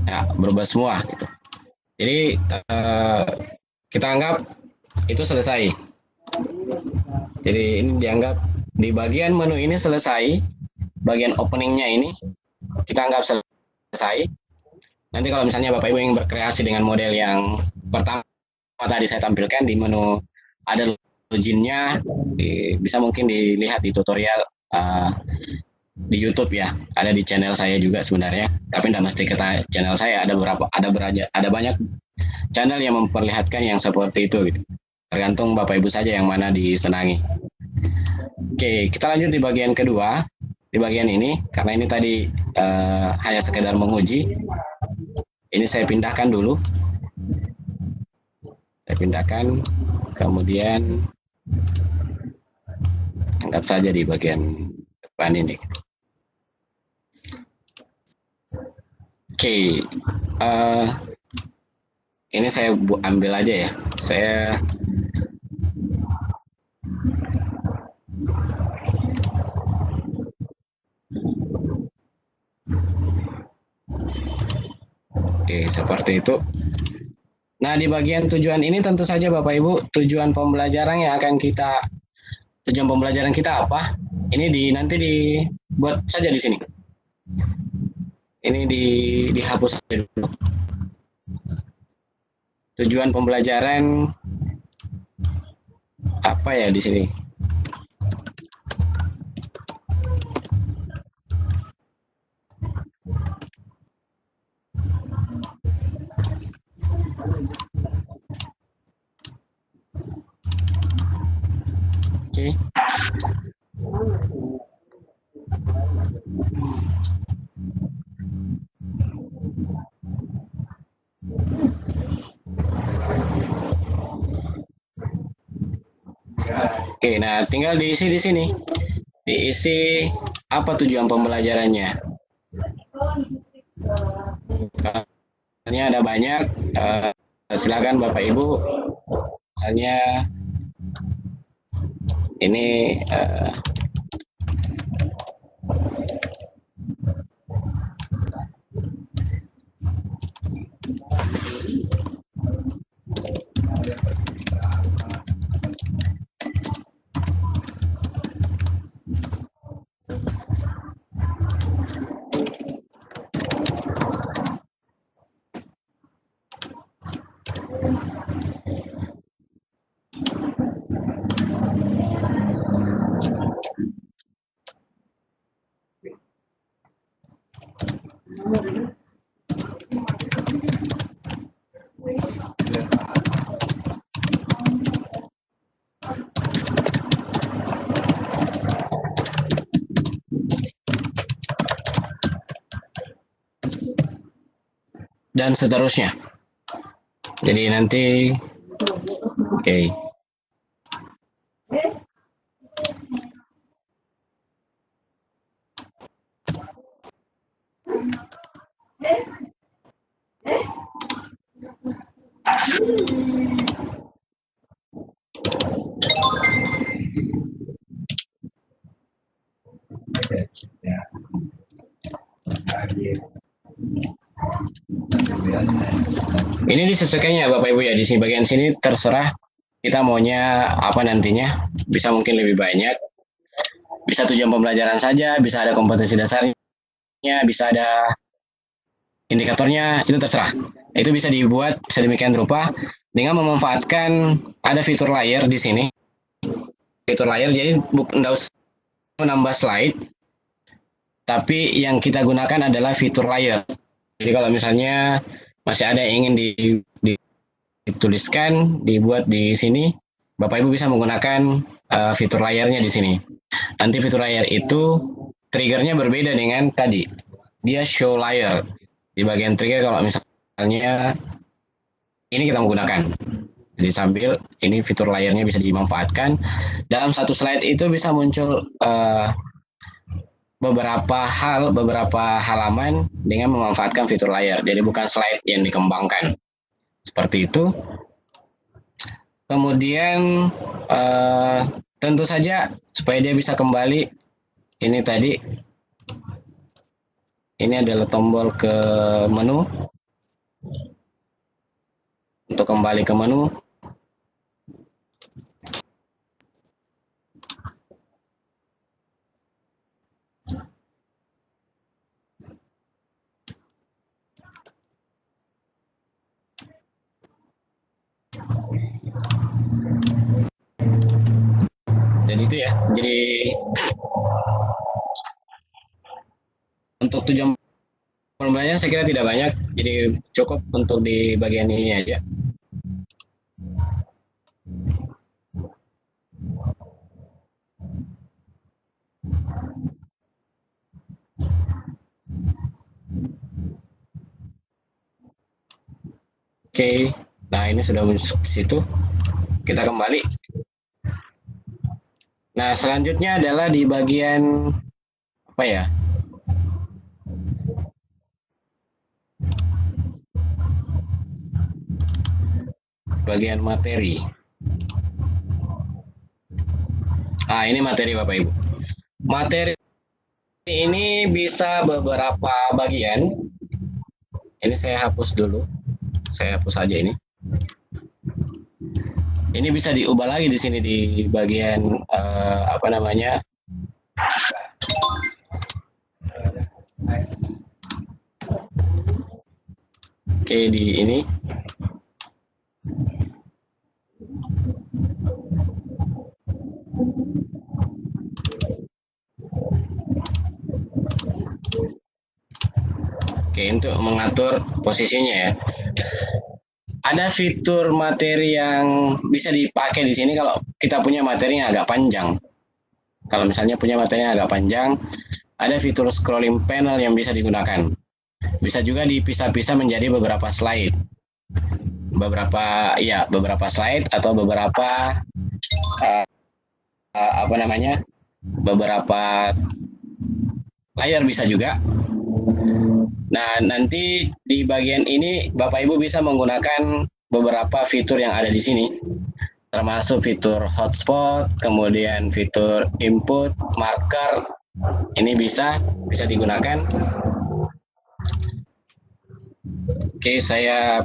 ya berubah semua gitu. Jadi kita anggap itu selesai. Jadi ini dianggap di bagian menu ini selesai. Bagian openingnya ini kita anggap selesai. Nanti kalau misalnya Bapak Ibu yang berkreasi dengan model yang pertama tadi saya tampilkan di menu, ada loginnya, bisa mungkin dilihat di tutorial di YouTube ya, ada di channel saya juga sebenarnya, tapi tidak mesti ke channel saya, ada banyak channel yang memperlihatkan yang seperti itu gitu. Tergantung Bapak Ibu saja yang mana disenangi. Oke, kita lanjut di bagian kedua. Di bagian ini, karena ini tadi hanya sekedar menguji, ini saya pindahkan dulu. Saya pindahkan, kemudian anggap saja di bagian depan ini. Oke, ini saya ambil aja ya. Saya Oke, seperti itu. Nah, di bagian tujuan ini tentu saja Bapak Ibu, tujuan pembelajaran kita apa? Ini nanti dibuat saja di sini. Ini dihapus saja dulu. Tujuan pembelajaran apa ya di sini? Oke. Oke, nah tinggal diisi di sini. Diisi apa tujuan pembelajarannya. Misalnya ada banyak, silakan Bapak Ibu. Misalnya ini dan seterusnya. Jadi nanti oke. Ini disesuaikan ya Bapak Ibu ya, di sini bagian sini terserah kita maunya apa nantinya, bisa mungkin lebih banyak, bisa tujuan pembelajaran saja, bisa ada kompetensi dasarnya, bisa ada indikatornya, itu terserah. Itu bisa dibuat sedemikian rupa dengan memanfaatkan ada fitur layar di sini. Fitur layar, jadi tidak usah menambah slide, tapi yang kita gunakan adalah fitur layar. Jadi kalau misalnya masih ada yang ingin dituliskan, dibuat di sini, Bapak Ibu bisa menggunakan fitur layarnya di sini. Nanti fitur layar itu triggernya berbeda dengan tadi. Dia show layer. Di bagian trigger kalau misalnya ini kita menggunakan. Jadi sambil ini fitur layarnya bisa dimanfaatkan. Dalam satu slide itu bisa muncul beberapa halaman dengan memanfaatkan fitur layar. Jadi bukan slide yang dikembangkan. Seperti itu. Kemudian tentu saja supaya dia bisa kembali, ini tadi, ini adalah tombol ke menu. Untuk kembali ke menu. Dan itu ya, jadi untuk tujuan pembelajaran saya kira tidak banyak, jadi cukup untuk di bagian ini aja. Oke, nah ini sudah masuk ke situ. Kita kembali. Nah, selanjutnya adalah di bagian apa ya? Bagian materi. Ah, ini materi Bapak Ibu. Materi ini bisa beberapa bagian. Ini saya hapus dulu. Saya hapus saja ini. Ini bisa diubah lagi di sini di bagian apa namanya? Oke, di ini. Oke, untuk mengatur posisinya ya. Ada fitur materi yang bisa dipakai di sini kalau kita punya materi yang agak panjang. Kalau misalnya punya materi yang agak panjang, ada fitur scrolling panel yang bisa digunakan. Bisa juga dipisah-pisah menjadi beberapa slide. Beberapa slide atau beberapa apa namanya? Beberapa layar bisa juga. Nah, nanti di bagian ini Bapak Ibu bisa menggunakan beberapa fitur yang ada di sini. Termasuk fitur hotspot, kemudian fitur input, marker. Ini bisa digunakan. Oke, saya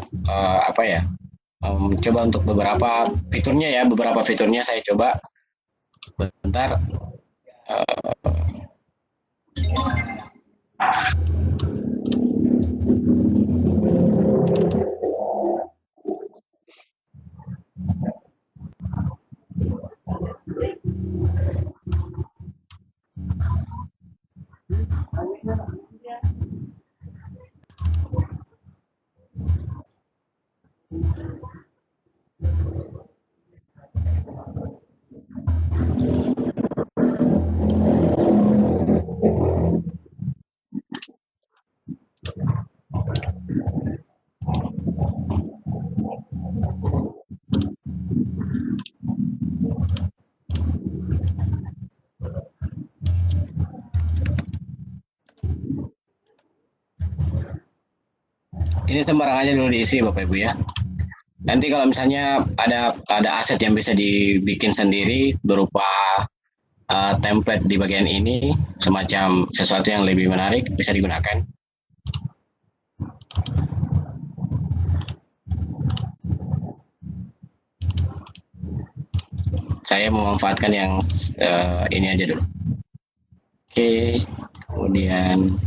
coba untuk beberapa fiturnya saya coba. Bentar. Ini sembarang aja dulu diisi Bapak Ibu ya. Nanti kalau misalnya ada aset yang bisa dibikin sendiri berupa template di bagian ini, semacam sesuatu yang lebih menarik bisa digunakan. Saya memanfaatkan yang ini aja dulu. Oke, kemudian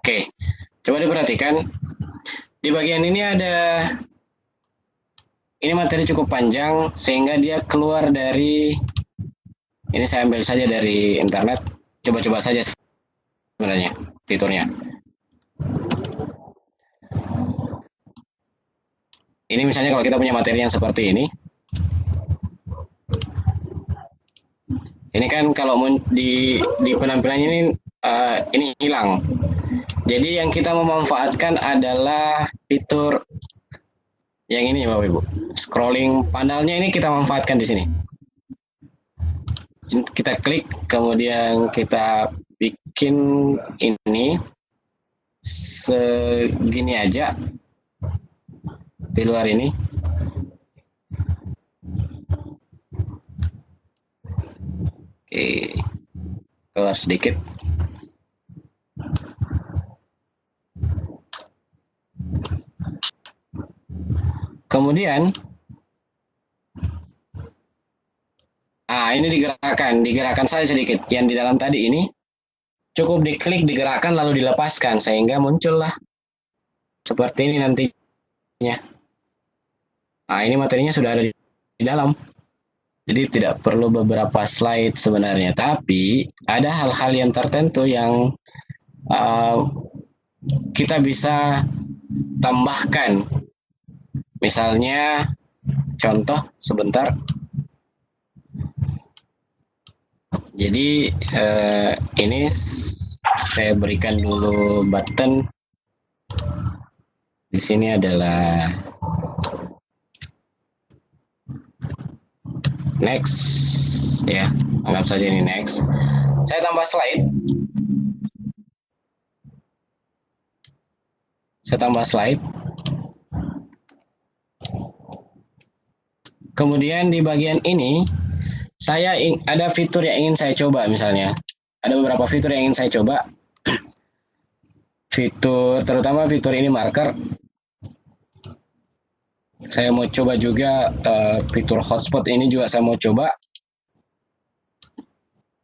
oke, coba diperhatikan di bagian ini ini materi cukup panjang sehingga dia keluar dari, ini saya ambil saja dari internet, coba-coba saja sebenarnya fiturnya. Ini misalnya kalau kita punya materi yang seperti ini kan kalau di penampilannya ini hilang. Jadi yang kita memanfaatkan adalah fitur yang ini Bapak Ibu. Scrolling panelnya ini kita manfaatkan di sini. Kita klik, kemudian kita bikin ini segini aja di luar ini. Oke, keluar sedikit. Kemudian, ini digerakkan saja sedikit. Yang di dalam tadi ini cukup diklik, digerakkan lalu dilepaskan sehingga muncullah seperti ini nantinya. Ini materinya sudah ada di dalam. Jadi tidak perlu beberapa slide sebenarnya, tapi ada hal-hal yang tertentu yang kita bisa tambahkan. Misalnya, contoh sebentar. Jadi ini saya berikan dulu button. Di sini adalah next ya. Anggap saja ini next. Saya tambah slide. Saya tambah slide. Kemudian di bagian ini, ada fitur yang ingin saya coba misalnya. Ada beberapa fitur yang ingin saya coba. Terutama fitur ini marker. Saya mau coba juga fitur hotspot ini juga saya mau coba.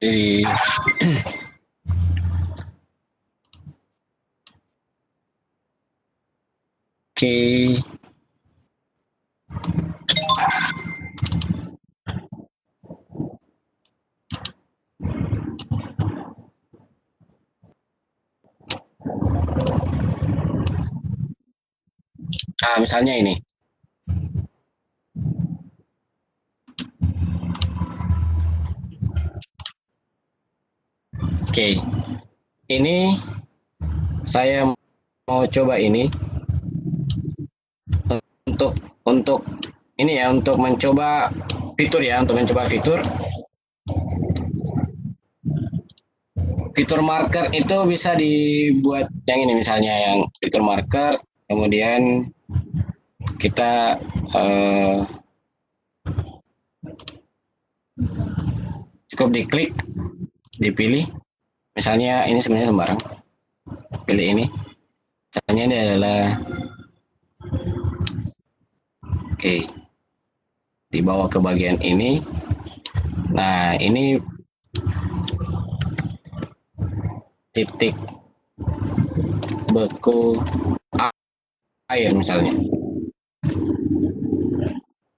Jadi oke. Misalnya ini. Oke. Ini saya mau coba ini untuk ini ya, untuk mencoba fitur ya, untuk mencoba fitur. Fitur marker itu bisa dibuat yang ini misalnya, yang fitur marker, kemudian kita cukup diklik, dipilih. Misalnya ini sebenarnya sembarang. Pilih ini. Misalnya ini adalah oke. Dibawa ke bagian ini. Nah, ini titik beku air misalnya.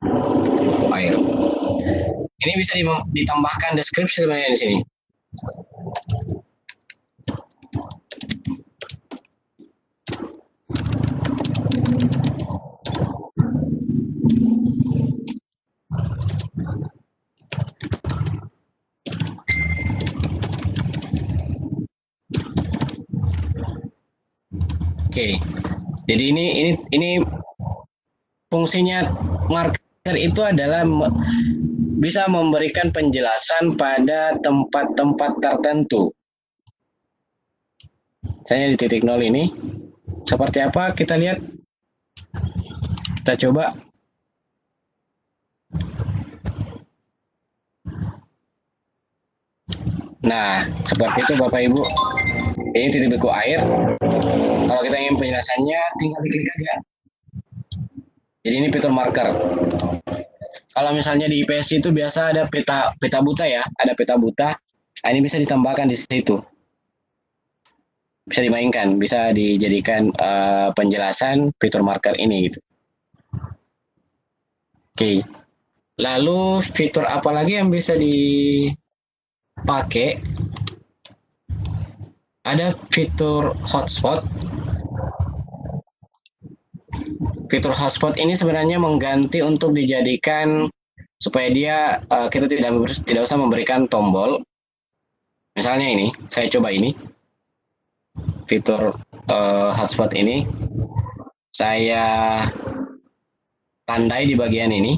Beku air. Ini bisa ditambahkan deskripsi sebenarnya di sini. Oke, jadi ini fungsinya marker itu adalah bisa memberikan penjelasan pada tempat-tempat tertentu. Saya di titik 0 ini, seperti apa kita lihat? Kita coba. Nah, seperti itu Bapak Ibu. Ini titik beku air. Kalau kita ingin penjelasannya, tinggal diklik aja. Jadi ini fitur marker. Kalau misalnya di IPS itu biasa ada peta buta ya, ada peta buta. Nah, ini bisa ditambahkan di situ. Bisa dimainkan, bisa dijadikan penjelasan fitur marker ini gitu. Oke. Lalu fitur apa lagi yang bisa dipakai? Ada fitur hotspot. Fitur hotspot ini sebenarnya mengganti untuk dijadikan supaya dia kita tidak usah memberikan tombol. Misalnya ini, saya coba ini. Fitur hotspot ini saya tandai di bagian ini.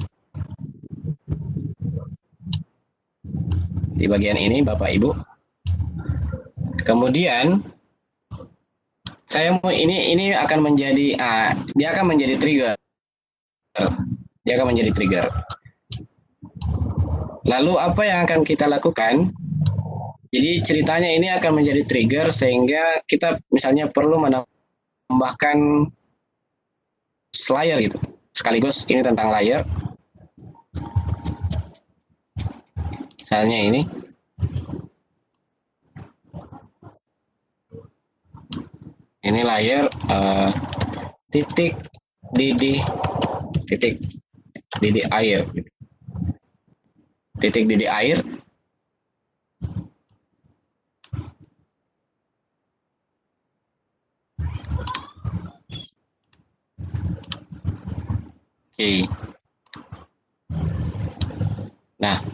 Di bagian ini Bapak Ibu. Kemudian saya mau ini akan menjadi dia akan menjadi trigger. Dia akan menjadi trigger. Lalu apa yang akan kita lakukan? Jadi ceritanya ini akan menjadi trigger sehingga kita misalnya perlu menambahkan layer gitu. Sekaligus ini tentang layer. Misalnya ini. Ini layer titik didih air gitu. Titik didih air. Oke. Nah,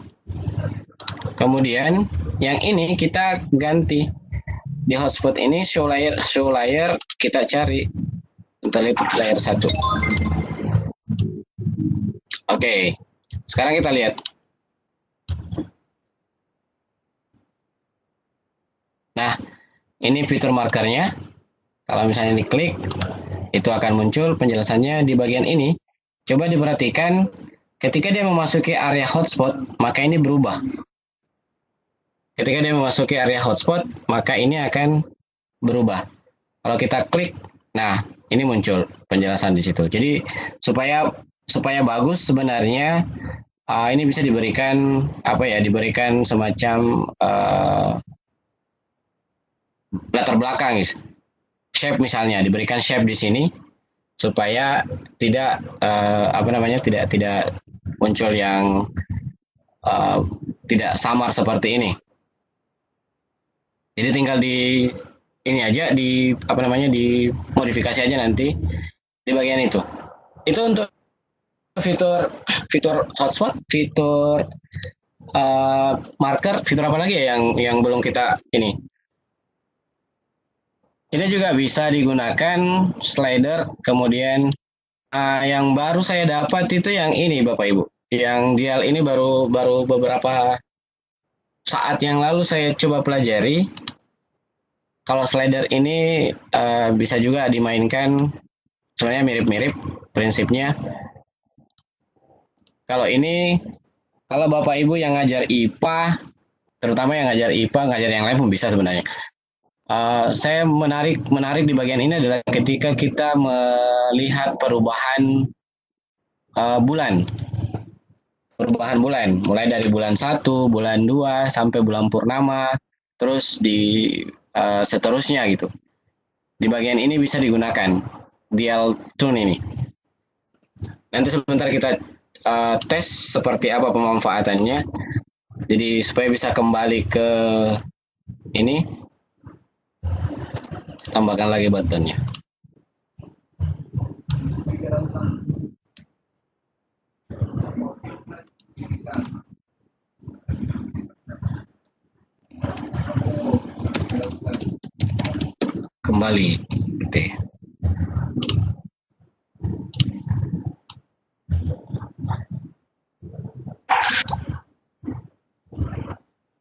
kemudian yang ini kita ganti. Di hotspot ini show layer kita cari kita lihat layer 1. Oke, sekarang kita lihat Nah, ini fitur markernya. Kalau misalnya diklik, itu akan muncul penjelasannya di bagian ini. Coba diperhatikan, ketika dia memasuki area hotspot, maka ini berubah. Ketika dia memasuki area hotspot, maka ini akan berubah. Kalau kita klik, nah ini muncul penjelasan di situ. Jadi supaya bagus sebenarnya ini bisa diberikan diberikan semacam latar belakang, guys. Shape misalnya, diberikan shape di sini supaya tidak tidak muncul yang tidak samar seperti ini. Jadi tinggal di ini aja dimodifikasi aja nanti di bagian itu. Itu untuk fitur hotspot, fitur marker, fitur apa lagi ya yang belum kita ini. Ini juga bisa digunakan slider, kemudian yang baru saya dapat itu yang ini Bapak Ibu. Yang dial ini baru beberapa saat yang lalu saya coba pelajari. Kalau slider ini bisa juga dimainkan, sebenarnya mirip-mirip prinsipnya. Kalau Bapak Ibu yang ngajar IPA, terutama yang ngajar IPA, ngajar yang lain pun bisa sebenarnya. Saya menarik di bagian ini adalah ketika kita melihat perubahan bulan. Perubahan bulan, mulai dari bulan 1, bulan 2, sampai bulan purnama, terus seterusnya gitu. Di bagian ini bisa digunakan dial tune ini. Nanti sebentar kita tes seperti apa pemanfaatannya. Jadi supaya bisa kembali ke ini, tambahkan lagi buttonnya. Kembali gitu ya.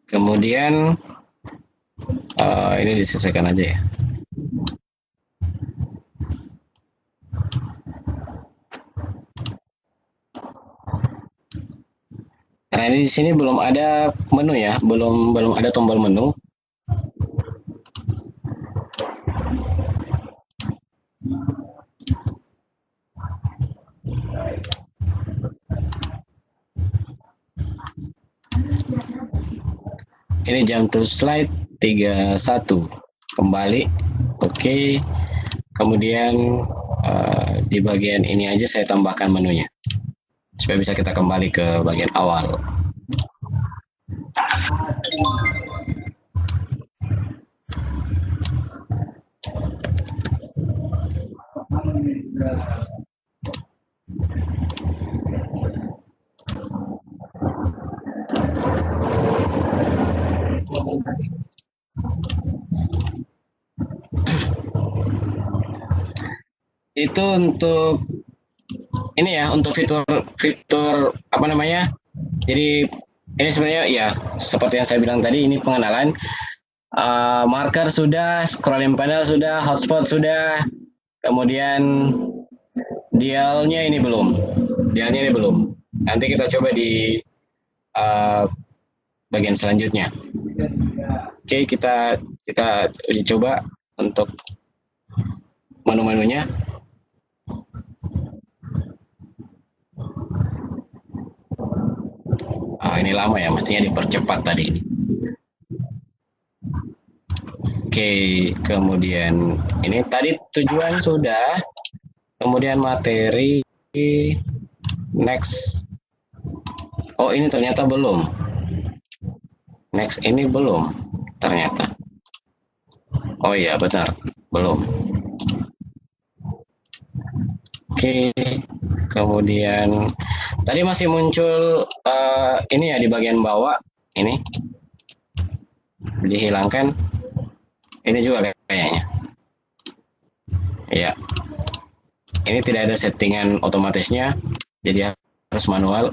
Kemudian ini disesuaikan aja ya. Karena ini di sini belum ada menu ya, belum ada tombol menu. Ini jump to slide 31 kembali, oke. Kemudian di bagian ini aja saya tambahkan menunya supaya bisa kita kembali ke bagian awal. Itu untuk ini ya, untuk fitur apa namanya. Jadi ini sebenarnya ya seperti yang saya bilang tadi, ini pengenalan. Marker sudah, scrolling panel sudah, hotspot sudah, kemudian dialnya ini belum. Nanti kita coba di bagian selanjutnya. Oke, kita uji coba untuk menu-menunya. Ini lama ya, mestinya dipercepat tadi ini. Oke, kemudian ini tadi tujuan sudah, kemudian materi, next. Oh, ini ternyata belum. Next ini belum, ternyata. Oh iya, benar, belum. Oke, kemudian tadi masih muncul ini ya di bagian bawah, ini dihilangkan. Ini juga kayaknya. Ya, ini tidak ada settingan otomatisnya, jadi harus manual.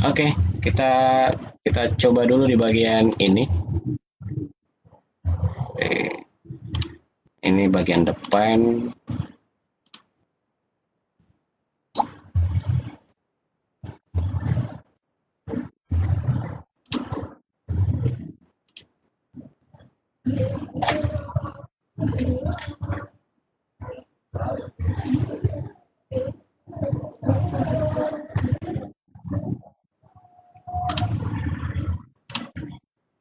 Oke, kita coba dulu di bagian ini. Ini bagian depan.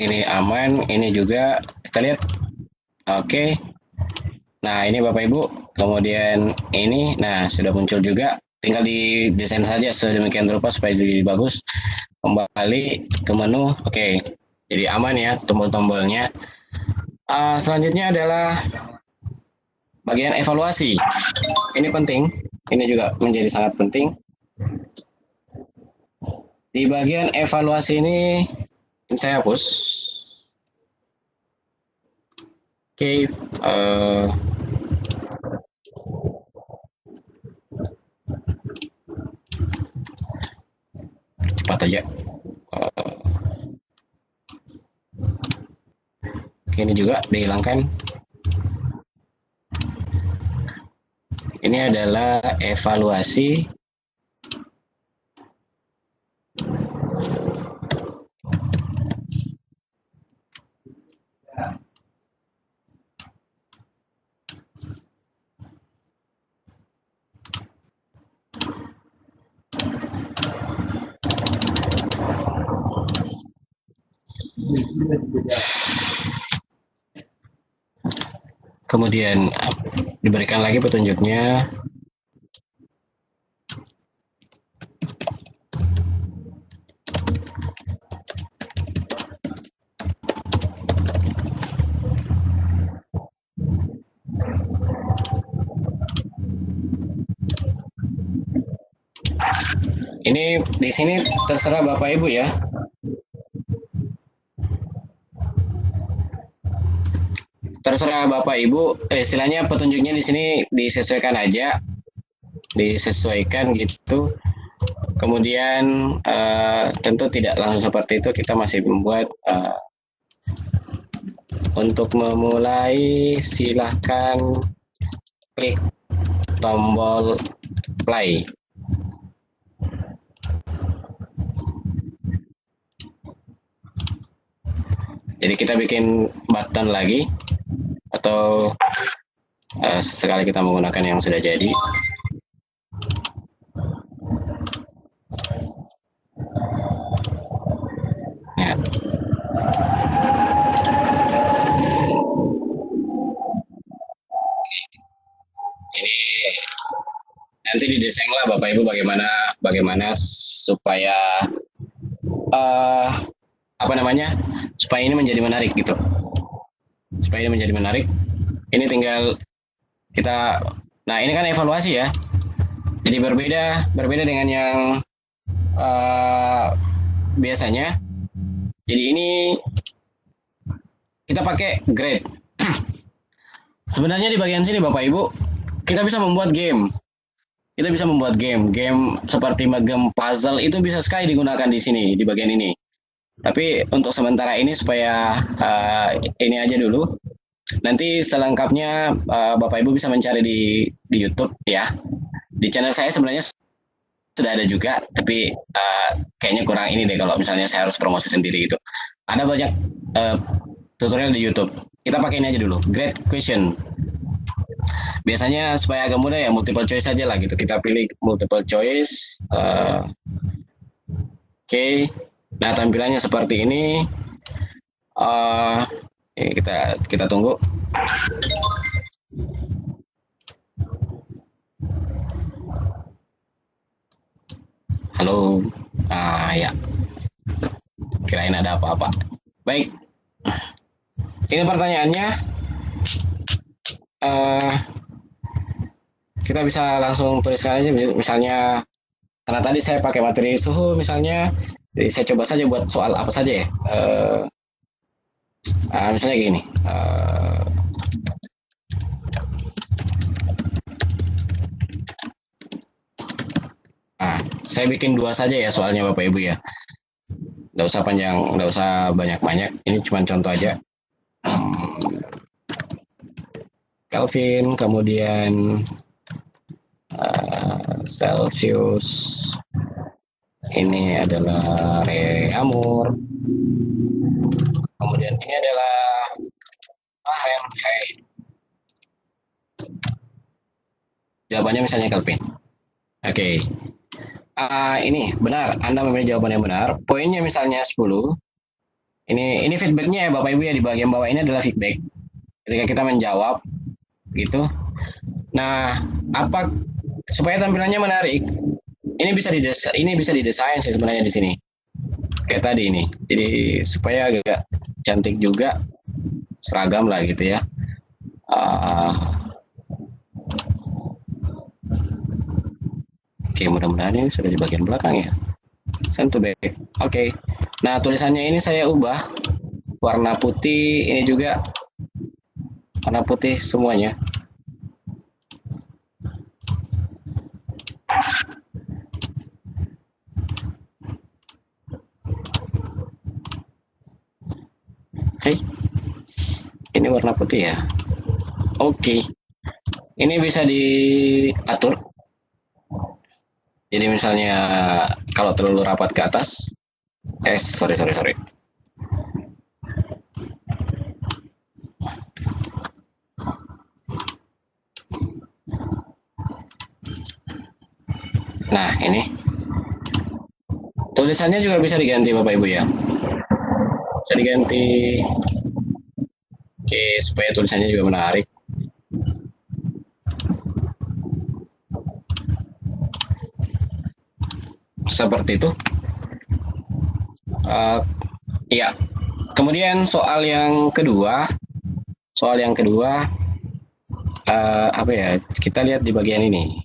Ini aman, ini juga kita lihat. Oke. Nah, ini Bapak Ibu. Kemudian ini, nah sudah muncul juga. Tinggal didesain saja sedemikian rupa supaya jadi bagus. Kembali ke menu. Oke. Jadi aman ya tombol-tombolnya. Selanjutnya adalah bagian evaluasi. Ini penting. Ini juga menjadi sangat penting. Di bagian evaluasi ini saya hapus. Oke, cepat aja. Oke, ini juga dihilangkan. Ini adalah evaluasi. Kemudian diberikan lagi petunjuknya. Ini di sini terserah Bapak Ibu ya. Terserah Bapak Ibu, istilahnya petunjuknya di sini disesuaikan aja, disesuaikan gitu. Kemudian tentu tidak langsung seperti itu, kita masih membuat untuk memulai silahkan klik tombol play. Jadi kita bikin button lagi, atau sekali kita menggunakan yang sudah jadi. Ya. Ini nanti didesain lah Bapak Ibu bagaimana supaya supaya ini menjadi menarik gitu. Supaya ini menjadi menarik, ini tinggal kita, nah ini kan evaluasi ya, jadi berbeda dengan yang biasanya. Jadi ini kita pakai grade. Sebenarnya di bagian sini Bapak Ibu, kita bisa membuat game. Kita bisa membuat game seperti game puzzle itu bisa sekali digunakan di sini, di bagian ini. Tapi untuk sementara ini supaya ini aja dulu. Nanti selengkapnya Bapak Ibu bisa mencari di YouTube ya. Di channel saya sebenarnya sudah ada juga, tapi kayaknya kurang ini deh kalau misalnya saya harus promosi sendiri gitu. Ada banyak tutorial di YouTube. Kita pakai ini aja dulu, Great Question. Biasanya supaya agak mudah ya multiple choice aja lah gitu. Kita pilih multiple choice. Oke. Nah, tampilannya seperti ini. Kita tunggu. Halo. Ya. Kirain ada apa-apa. Baik. Ini pertanyaannya. Kita bisa langsung tuliskan aja, misalnya karena tadi saya pakai materi suhu misalnya. Jadi saya coba saja buat soal apa saja ya. Misalnya gini. saya bikin 2 saja ya soalnya Bapak Ibu ya. Nggak usah panjang, nggak usah banyak-banyak. Ini cuma contoh aja. Kelvin, kemudian Celsius. Ini adalah reaumur. Kemudian ini adalah Fahrenheit. Jawabannya misalnya Kelvin. Oke. Ini benar, Anda memilih jawaban yang benar. Poinnya misalnya 10. Ini feedbacknya ya Bapak Ibu ya, di bagian bawah ini adalah feedback. Ketika kita menjawab gitu. Nah, apa supaya tampilannya menarik? Ini bisa didesain sih sebenarnya di sini. Kayak tadi ini. Jadi supaya agak cantik juga, seragam lah gitu ya. Oke, mudah-mudahan ini sudah di bagian belakang ya. Send to back. Oke. Nah, tulisannya ini saya ubah warna putih, ini juga warna putih semuanya. Oke. Ini warna putih ya. Oke. Ini bisa diatur. Jadi misalnya kalau terlalu rapat ke atas, sorry. Nah, ini. Tulisannya juga bisa diganti Bapak Ibu ya. Bisa diganti. Oke, supaya tulisannya juga menarik. Seperti itu. Iya. Kemudian soal yang kedua, apa ya? Kita lihat di bagian ini.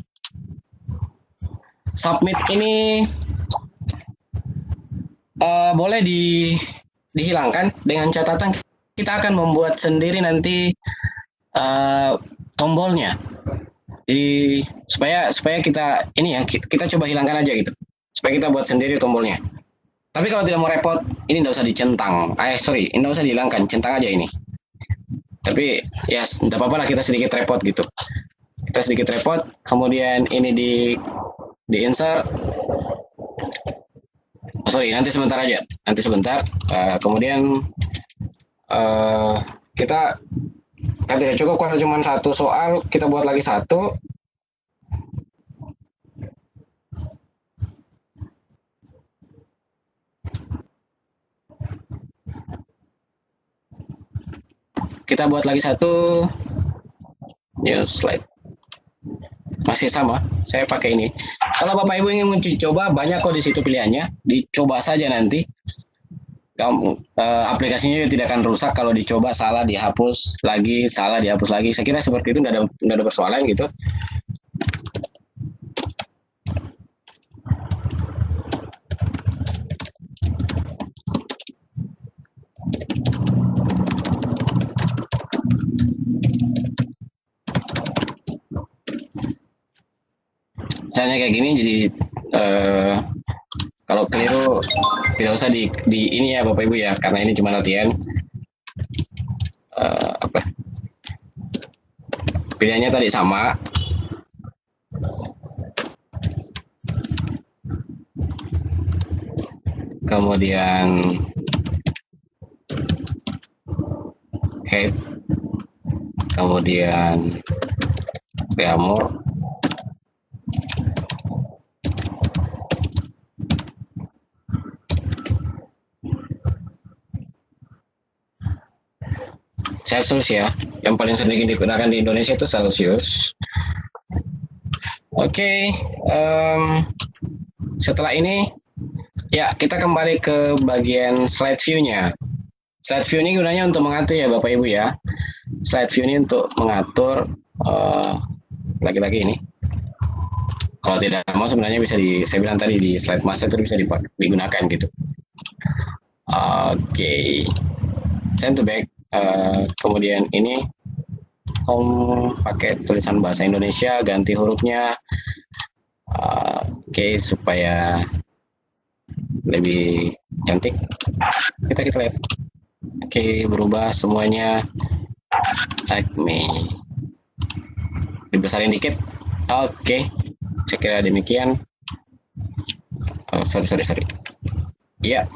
Submit ini boleh dihilangkan dengan catatan kita akan membuat sendiri nanti tombolnya. Jadi supaya kita ini ya kita coba hilangkan aja gitu. Supaya kita buat sendiri tombolnya. Tapi kalau tidak mau repot, ini nggak usah dicentang. Ini nggak usah dihilangkan, centang aja ini. Tapi ya nggak apa-apa lah kita sedikit repot gitu. Kita sedikit repot, kemudian ini di insert. Nanti sebentar aja. Nanti sebentar. Kemudian kita tidak cukup kalau cuma satu soal, kita buat lagi satu. Kita buat lagi satu new slide. Masih sama, saya pakai ini. Kalau Bapak Ibu ingin mencoba coba, banyak kok di situ pilihannya. Dicoba saja nanti. Aplikasinya tidak akan rusak kalau dicoba salah dihapus lagi, salah dihapus lagi. Saya kira seperti itu, nggak ada persoalan gitu. Misalnya kayak gini, jadi kalau keliru tidak usah di ini ya Bapak Ibu ya, karena ini cuma latihan. Pilihannya tadi sama. Kemudian head, kemudian reaumur. Celsius ya, yang paling sering digunakan di Indonesia itu Celsius. Oke, setelah ini ya kita kembali ke bagian slide view-nya. Slide view ini gunanya untuk mengatur ya Bapak Ibu ya. Slide view ini untuk mengatur lagi-lagi ini. Kalau tidak mau sebenarnya bisa saya bilang tadi di slide master itu bisa digunakan gitu. Oke, send to back. Kemudian ini home, pakai tulisan bahasa Indonesia, ganti hurufnya. Oke, supaya lebih cantik kita lihat. Oke, berubah semuanya. Acme dibesarin dikit. Oke, saya kira demikian. Oh, sorry. Iya,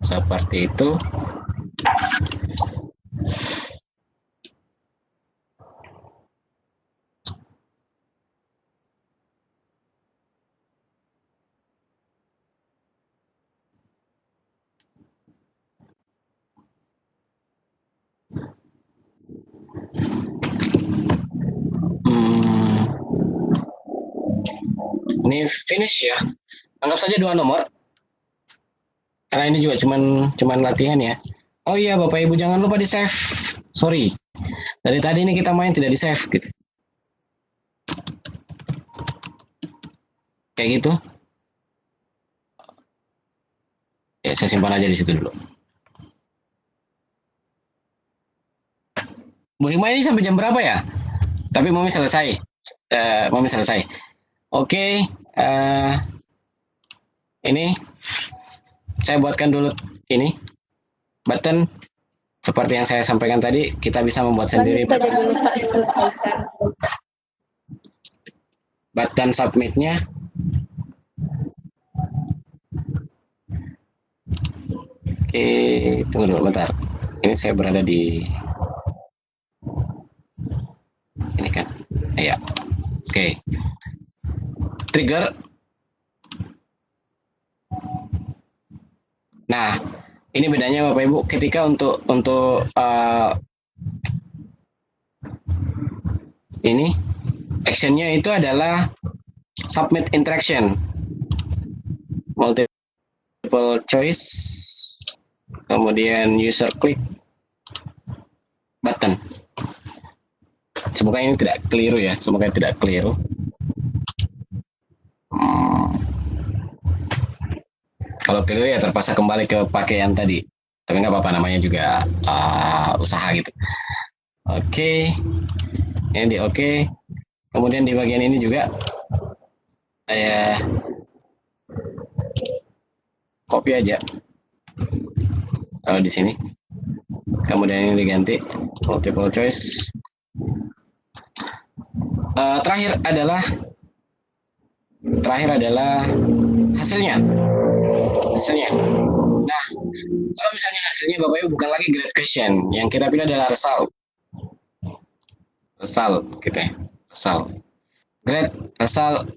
seperti itu. Ini finish ya. Anggap saja 2 nomor. Karena ini juga cuman latihan ya. Oh iya, Bapak Ibu jangan lupa di save. Sorry. Dari tadi ini kita main tidak di save gitu. Kayak gitu. Ya, saya simpan aja di situ dulu. Bu Hikmah ini sampai jam berapa ya? Tapi Mami selesai. Oke, ini saya buatkan dulu ini button seperti yang saya sampaikan tadi. Kita bisa membuat sendiri button submitnya. Oke, tunggu dulu bentar. Ini saya berada di ini kan, ya. Oke. Trigger. Nah, ini bedanya Bapak Ibu ketika untuk ini actionnya itu adalah submit interaction, multiple choice, kemudian user click button. Semoga ini tidak keliru ya, Kalau keliru ya terpaksa kembali ke pakaian tadi. Tapi nggak apa-apa, namanya juga usaha gitu. Oke. Ini di oke. Kemudian di bagian ini juga saya copy aja. Kalau di sini. Kemudian ini diganti multiple choice. Terakhir adalah hasilnya. Nah, kalau misalnya hasilnya Bapak Ibu bukan lagi grade question, yang kita pilih adalah result gitu ya. Grade, result,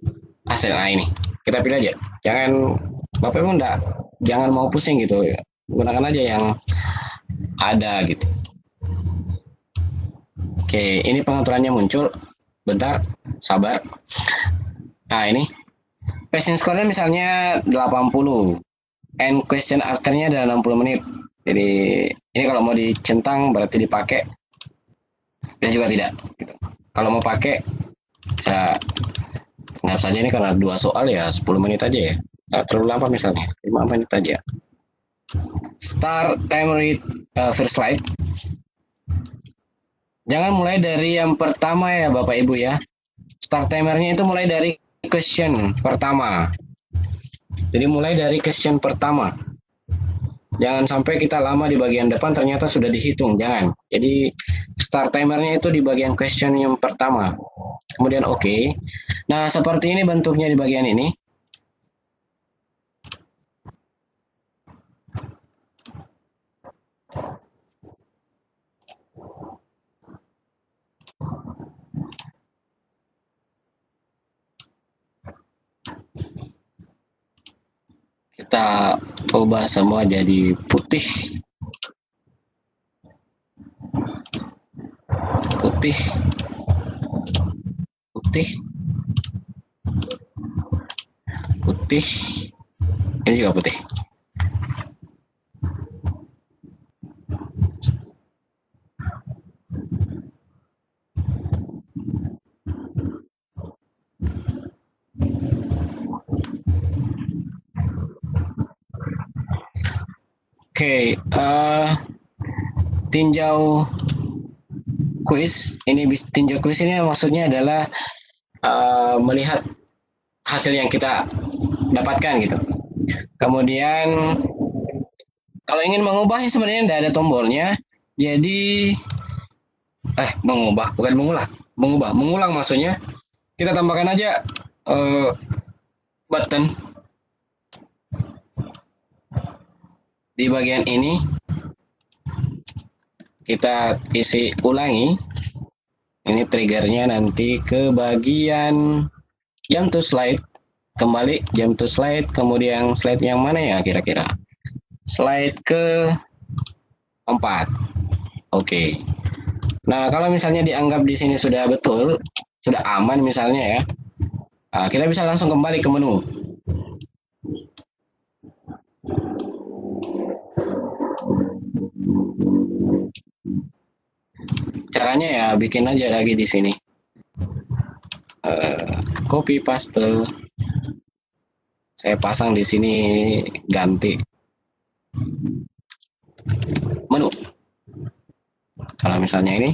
hasil. Nah ini kita pilih aja. Jangan Bapak Ibu jangan mau pusing gitu. Gunakan aja yang ada gitu. Oke, ini pengaturannya muncul. Bentar, sabar. Nah ini passing score-nya misalnya 80 and question after-nya adalah 60 menit. Jadi ini kalau mau dicentang berarti dipakai, bisa juga tidak gitu. Kalau mau pakai bisa anggap saja ini karena 2 soal ya 10 menit aja ya. Nah, terlalu lama misalnya 5 menit aja. Start time read first slide. Jangan mulai dari yang pertama ya Bapak Ibu ya. Start timernya itu mulai dari question pertama. Jadi mulai dari question pertama. Jangan sampai kita lama di bagian depan ternyata sudah dihitung, jangan. Jadi start timernya itu di bagian question yang pertama. Kemudian oke. Nah, seperti ini bentuknya di bagian ini. Kita ubah semua jadi putih. Ini juga putih. Oke, tinjau kuis. Tinjau kuis ini maksudnya adalah melihat hasil yang kita dapatkan gitu. Kemudian kalau ingin mengubahnya sebenarnya tidak ada tombolnya. Jadi mengulang maksudnya. Kita tambahkan aja button di bagian ini. Kita isi ulangi. Ini triggernya nanti ke bagian jump to slide. Kembali jump to slide. Kemudian slide yang mana ya kira-kira? Slide ke 4. Oke. Nah, kalau misalnya dianggap di sini sudah betul, sudah aman misalnya ya, kita bisa langsung kembali ke menu. Caranya ya bikin aja lagi di sini. Copy paste. Saya pasang di sini, ganti menu. Kalau misalnya ini,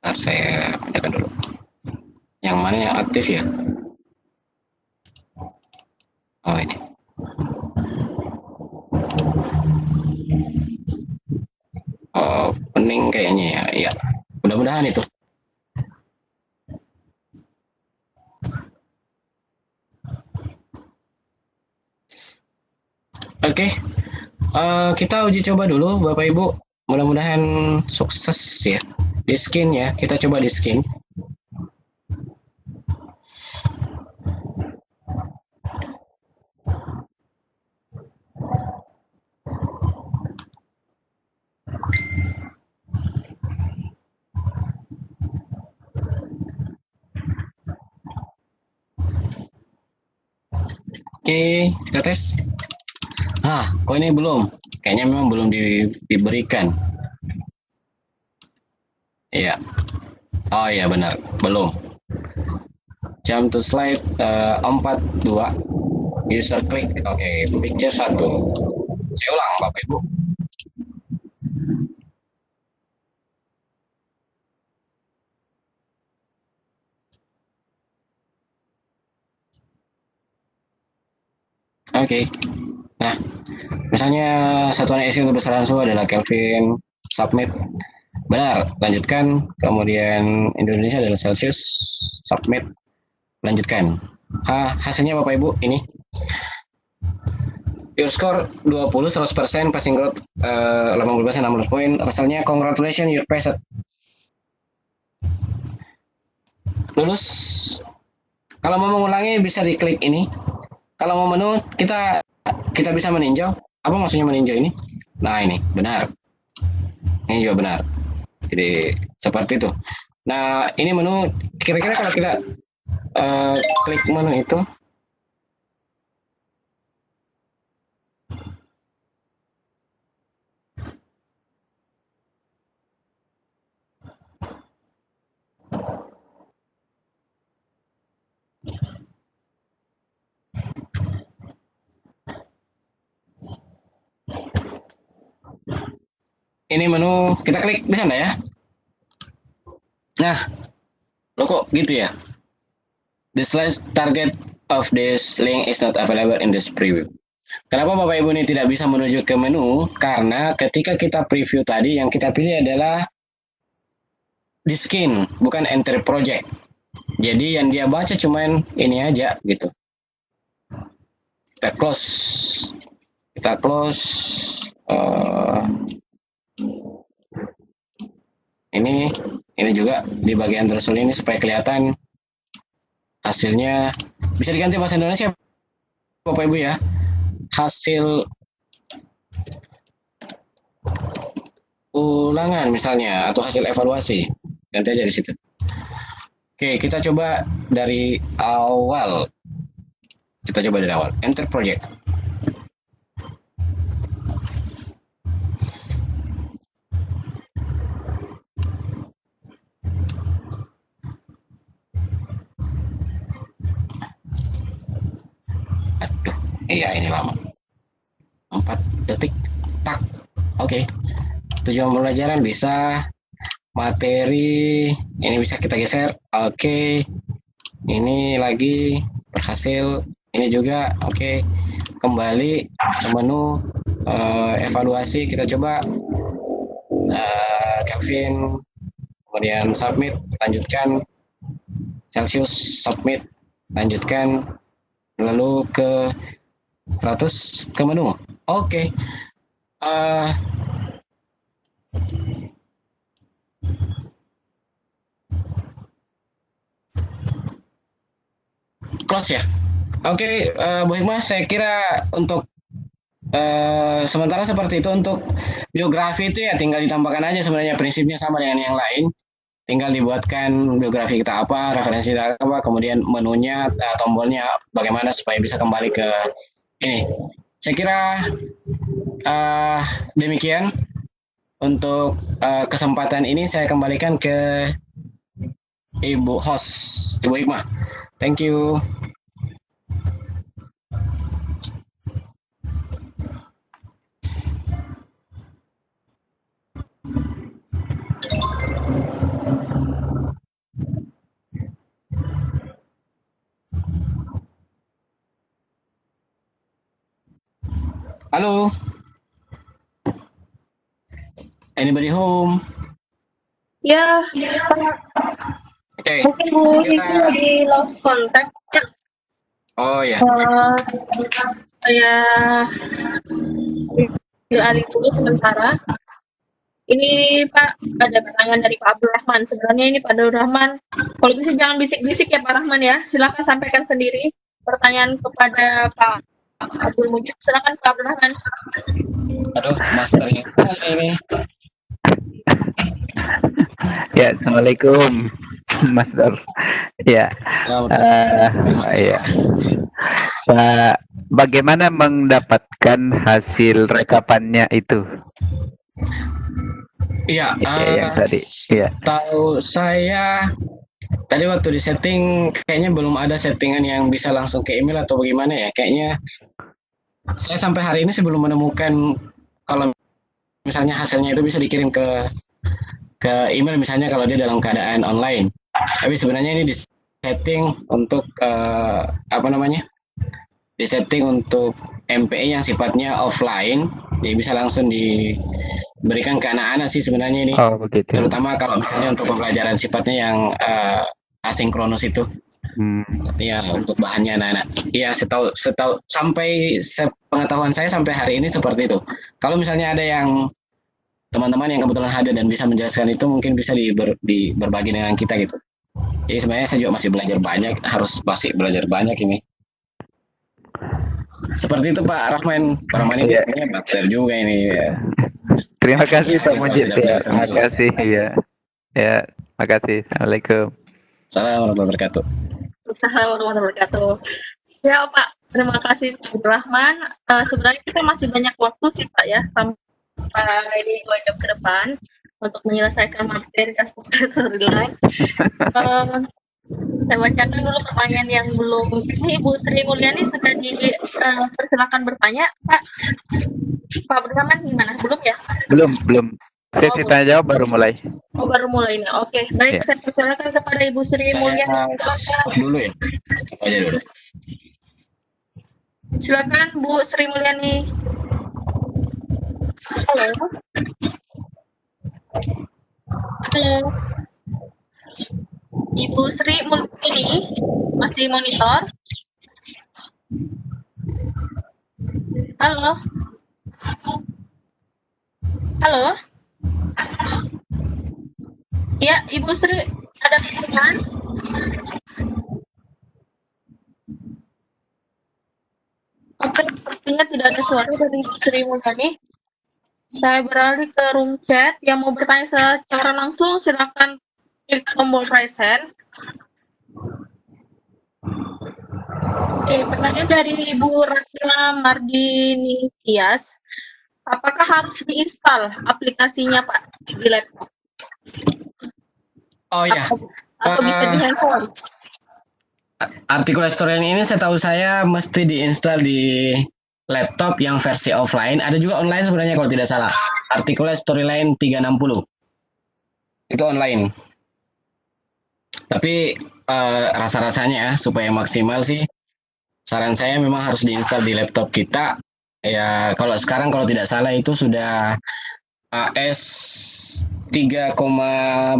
ntar saya pindahin dulu. Yang mana yang aktif ya? Oh ini. Pening kayaknya ya. Iya. Mudah-mudahan itu. Oke. Kita uji coba dulu Bapak Ibu. Mudah-mudahan sukses ya. Di skin ya. Kita coba di skin. Oke, kita tes. Kok ini belum? Kayaknya memang belum diberikan. Iya. Oh iya benar, belum. Jump to slide 42. User klik. Oke, picture 1. Saya ulang Bapak Ibu. Oke. Nah, misalnya satuan isi untuk besaran suhu adalah Kelvin, submit. Benar, lanjutkan. Kemudian Indonesia adalah Celsius, submit. Lanjutkan. Hasilnya Bapak Ibu ini. Your score 20, 100%, passing growth 80%, 16 poin. Hasilnya congratulations, your passed. Lulus. Kalau mau mengulangi bisa diklik ini. Kalau mau menu kita bisa meninjau. Apa maksudnya meninjau ini? Nah ini benar. Ini juga benar. Jadi seperti itu. Nah ini menu. Kira-kira kalau kita klik menu itu, ini menu kita klik bisa nggak ya? Nah, lo kok gitu ya? The slide target of this link is not available in this preview. Kenapa Bapak Ibu ini tidak bisa menuju ke menu? Karena ketika kita preview tadi yang kita pilih adalah di skin, bukan enter project. Jadi yang dia baca cuman ini aja gitu. Kita close. Kita close. Ini juga di bagian tersul ini supaya kelihatan hasilnya. Bisa diganti bahasa Indonesia Bapak Ibu ya. Hasil ulangan misalnya atau hasil evaluasi. Ganti aja di situ. Oke, kita coba dari awal. Kita coba dari awal. Enter project. Iya, ini lama. 4 detik. Tak. Oke. Tujuan pembelajaran bisa. Materi. Ini bisa kita geser. Oke. Ini lagi berhasil. Ini juga oke. Kembali ke menu evaluasi, kita coba Kelvin, kemudian submit, lanjutkan. Celsius submit, lanjutkan, lalu ke 100 ke menu. Oke. Close ya. Oke, Bu Hikmah, saya kira untuk sementara seperti itu. Untuk biografi itu ya tinggal ditambahkan aja, sebenarnya prinsipnya sama dengan yang lain. Tinggal dibuatkan biografi kita apa, referensi kita apa, kemudian menunya, tombolnya bagaimana supaya bisa kembali ke ini. Saya kira demikian untuk kesempatan ini. Saya kembalikan ke Ibu host, Ibu Hikmah. Thank you. Halo. Anybody home? Ya, Oke. mungkin Bu itu di lost contact. Ya. Oh ya. Saya alih dulu sementara. Ini Pak, ada pertanyaan dari Pak Abdul Rahman. Sebenarnya ini Pak Abdul Rahman, kalau bisa jangan bisik-bisik ya Pak Rahman ya. Silakan sampaikan sendiri pertanyaan kepada Pak Abdul Mujib. Silakan Pak Abdul Rahman. Aduh, masternya ini. Ya, assalamualaikum, Mas Dor. Ya, ya. Pak, bagaimana mendapatkan hasil rekapannya itu? Iya, yang tadi. Iya. Tahu saya tadi waktu di setting kayaknya belum ada settingan yang bisa langsung ke email atau bagaimana ya. Kayaknya saya sampai hari ini sih belum menemukan kalau misalnya hasilnya itu bisa dikirim ke email, misalnya kalau dia dalam keadaan online. Tapi sebenarnya ini di setting untuk di setting untuk MPE yang sifatnya offline, jadi bisa langsung diberikan ke anak-anak sih sebenarnya ini. Oh, begitu. Terutama kalau misalnya untuk pembelajaran sifatnya yang asinkronus itu. Ya, untuk bahannya anak-anak. Iya, setahu sampai sepengetahuan saya sampai hari ini seperti itu. Kalau misalnya ada yang teman-teman yang kebetulan hadir dan bisa menjelaskan itu, mungkin bisa berbagi dengan kita gitu. Jadi sebenarnya saya juga masih belajar banyak, masih belajar banyak ini. Seperti itu Pak Rahman. Pak Rahman ini sebenarnya bakter juga ini. Ya. Terima kasih Pak Mujib. Ya, terima kasih. Ya, ya, terima kasih. Assalamualaikum. Assalamualaikum warahmatullahi wabarakatuh. Assalamualaikum warahmatullahi wabarakatuh. Ya Pak, terima kasih Pak Abdul Rahman. Sebenarnya kita masih banyak waktu sih Pak ya, sampai 2 jam ke depan untuk menyelesaikan materi dan storyline. Saya bacakan dulu pertanyaan yang belum. Ini Ibu Sri Mulyani sudah dipersilakan bertanya, Pak. Pak Abdul Rahman gimana? Belum ya? Belum. Sesi tanya jawab baru mulai. Oh, baru mulai ini. Oke, baik. Ya. Saya persilakan kepada Ibu Sri Mulyani. Silakan. Dulu ya. Apa aja dulu. Silakan Bu Sri Mulyani. Halo. Halo. Ibu Sri Mulyani masih monitor? Halo. Halo. Ya, Ibu Sri ada pertanyaan? Oke, sepertinya tidak ada suara dari Ibu Sri Mulyani. Saya beralih ke room chat. Yang mau bertanya secara langsung silakan klik tombol raise hand. Oke, pertanyaan dari Ibu Ratna Mardini Tias. Apakah harus diinstal aplikasinya Pak di laptop? Oh ya. Atau bisa di handphone? Articulate Storyline ini setahu saya mesti diinstal di laptop yang versi offline. Ada juga online sebenarnya kalau tidak salah. Articulate Storyline 360. Itu online. Tapi rasa-rasanya supaya maksimal sih, saran saya memang harus diinstal di laptop kita. Ya, kalau sekarang kalau tidak salah itu sudah AS 3,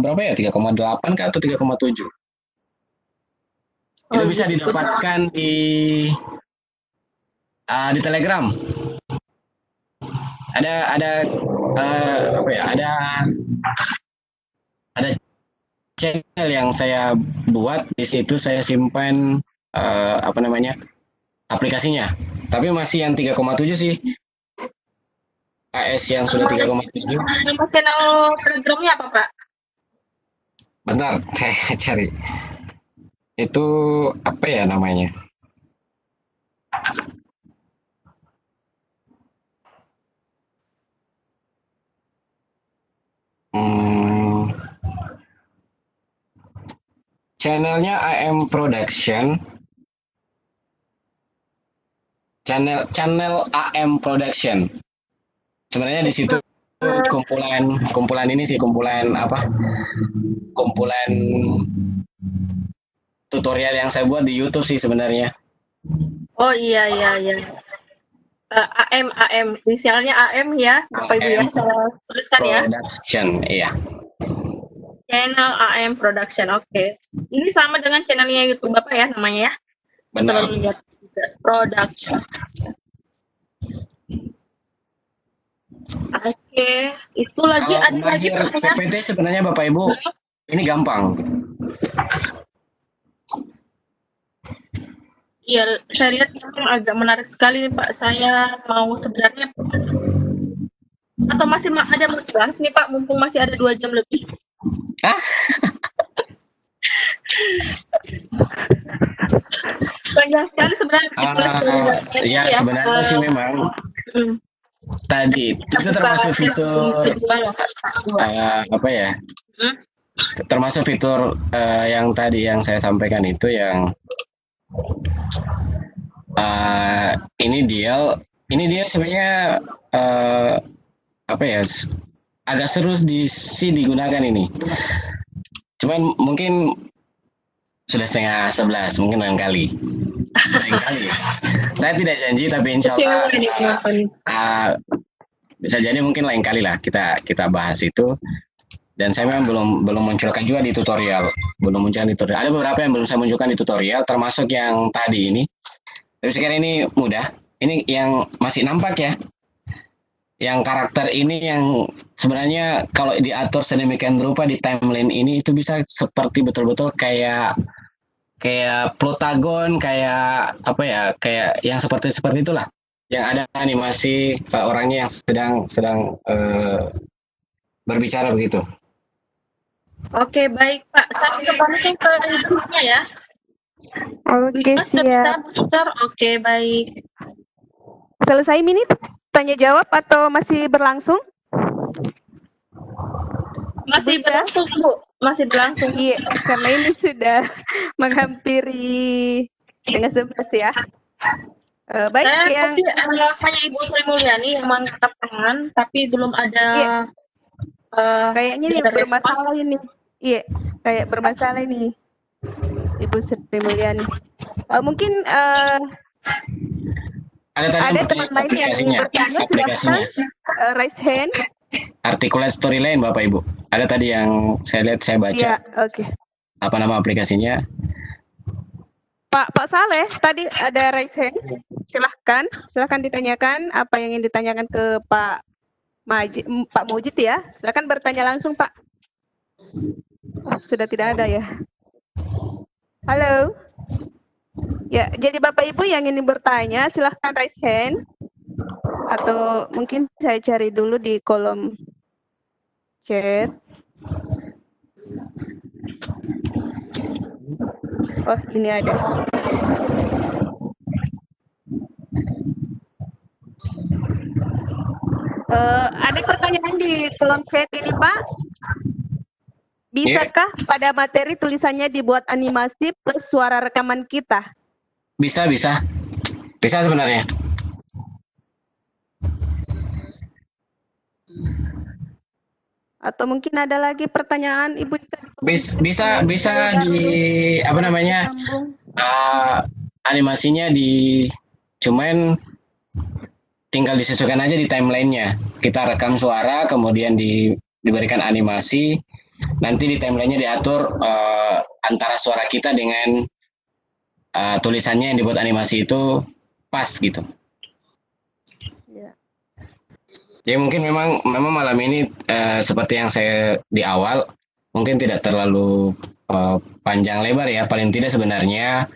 berapa ya? 3,8 kah atau 3,7? Itu bisa didapatkan di Telegram. Ada apa ya? Ada channel yang saya buat, di situ saya simpan apa namanya? Aplikasinya. Tapi masih yang 3,7 sih. AS yang sudah 3,7. Nama channel Telegramnya apa, Pak? Bentar, saya cari. Itu apa ya namanya? Channelnya AM Production. Channel AM Production. Sebenarnya di situ kumpulan ini sih, kumpulan tutorial yang saya buat di YouTube sih sebenarnya. Oh iya. AM, inisialnya AM ya, Bapak Ibu ya, saya tuliskan ya. Production, iya. Channel AM Production, oke. Ini sama dengan channelnya YouTube Bapak ya, namanya ya. Benar. Selalu lihat juga. Production. Oke, itu lagi Kalau ada lagi belajar pertanyaan. PPT sebenarnya Bapak Ibu ini gampang. Iya, saya lihat memang agak menarik sekali nih Pak. Saya mau sebenarnya atau masih ada mau dibahas nih Pak, mumpung masih ada 2 jam lebih. Hah? Banyak sekali sebenarnya. Ya sebenarnya sih memang tadi itu termasuk fitur apa ya? Termasuk fitur yang tadi yang saya sampaikan itu yang ini dia sebenarnya apa ya, agak seru digunakan ini. Cuman mungkin sudah 10:30, mungkin lain kali. Saya tidak janji, tapi insya Allah bisa jadi mungkin lain kali lah kita bahas itu. Dan saya memang belum munculkan juga di tutorial, Ada beberapa yang belum saya munculkan di tutorial, termasuk yang tadi ini. Tapi sekarang ini mudah. Ini yang masih nampak ya. Yang karakter ini yang sebenarnya kalau diatur sedemikian rupa di timeline ini itu bisa seperti betul-betul kayak Plotagon, kayak apa ya, kayak yang seperti itulah. Yang ada animasi orangnya yang sedang berbicara begitu. Oke, baik Pak. Saya kembalikan ke ibunya ya. Oke, siap. Oke, baik. Selesai Mini tanya jawab atau masih berlangsung? Masih berlangsung, Bu. Masih berlangsung. Iya, karena ini sudah menghampiri dengan 11 ya. Baik, saya hanya Ibu Sri Mulyani yang mengangkat tangan, tapi belum ada. Kayaknya yang bermasalah ini. Iya, kayak bermasalah ini. Ibu Sri Mulyani. Mungkin ada teman lain yang ingin bertanya, silahkan raise hand. Articulate Storyline Bapak Ibu. Ada tadi yang saya lihat, saya baca. Iya, oke. Apa nama aplikasinya? Pak Saleh, tadi ada raise hand. Silahkan ditanyakan apa yang ingin ditanyakan ke Pak Mujid ya. Silahkan bertanya langsung Pak. Sudah tidak ada ya. Halo. Ya, jadi Bapak Ibu yang ingin bertanya silahkan raise hand. Atau mungkin saya cari dulu di kolom chat. Oh, ini ada. Ada pertanyaan di kolom chat ini, Pak. Bisakah pada materi tulisannya dibuat animasi plus suara rekaman kita? Bisa sebenarnya. Atau mungkin ada lagi pertanyaan Ibu Ika? Bisa di apa namanya? animasinya cuman tinggal disesuaikan aja di timelinenya. Kita rekam suara, kemudian diberikan animasi, nanti di timelinenya diatur antara suara kita dengan tulisannya yang dibuat animasi itu pas gitu. Ya. Jadi mungkin memang malam ini seperti yang saya di awal mungkin tidak terlalu panjang lebar ya. Paling tidak sebenarnya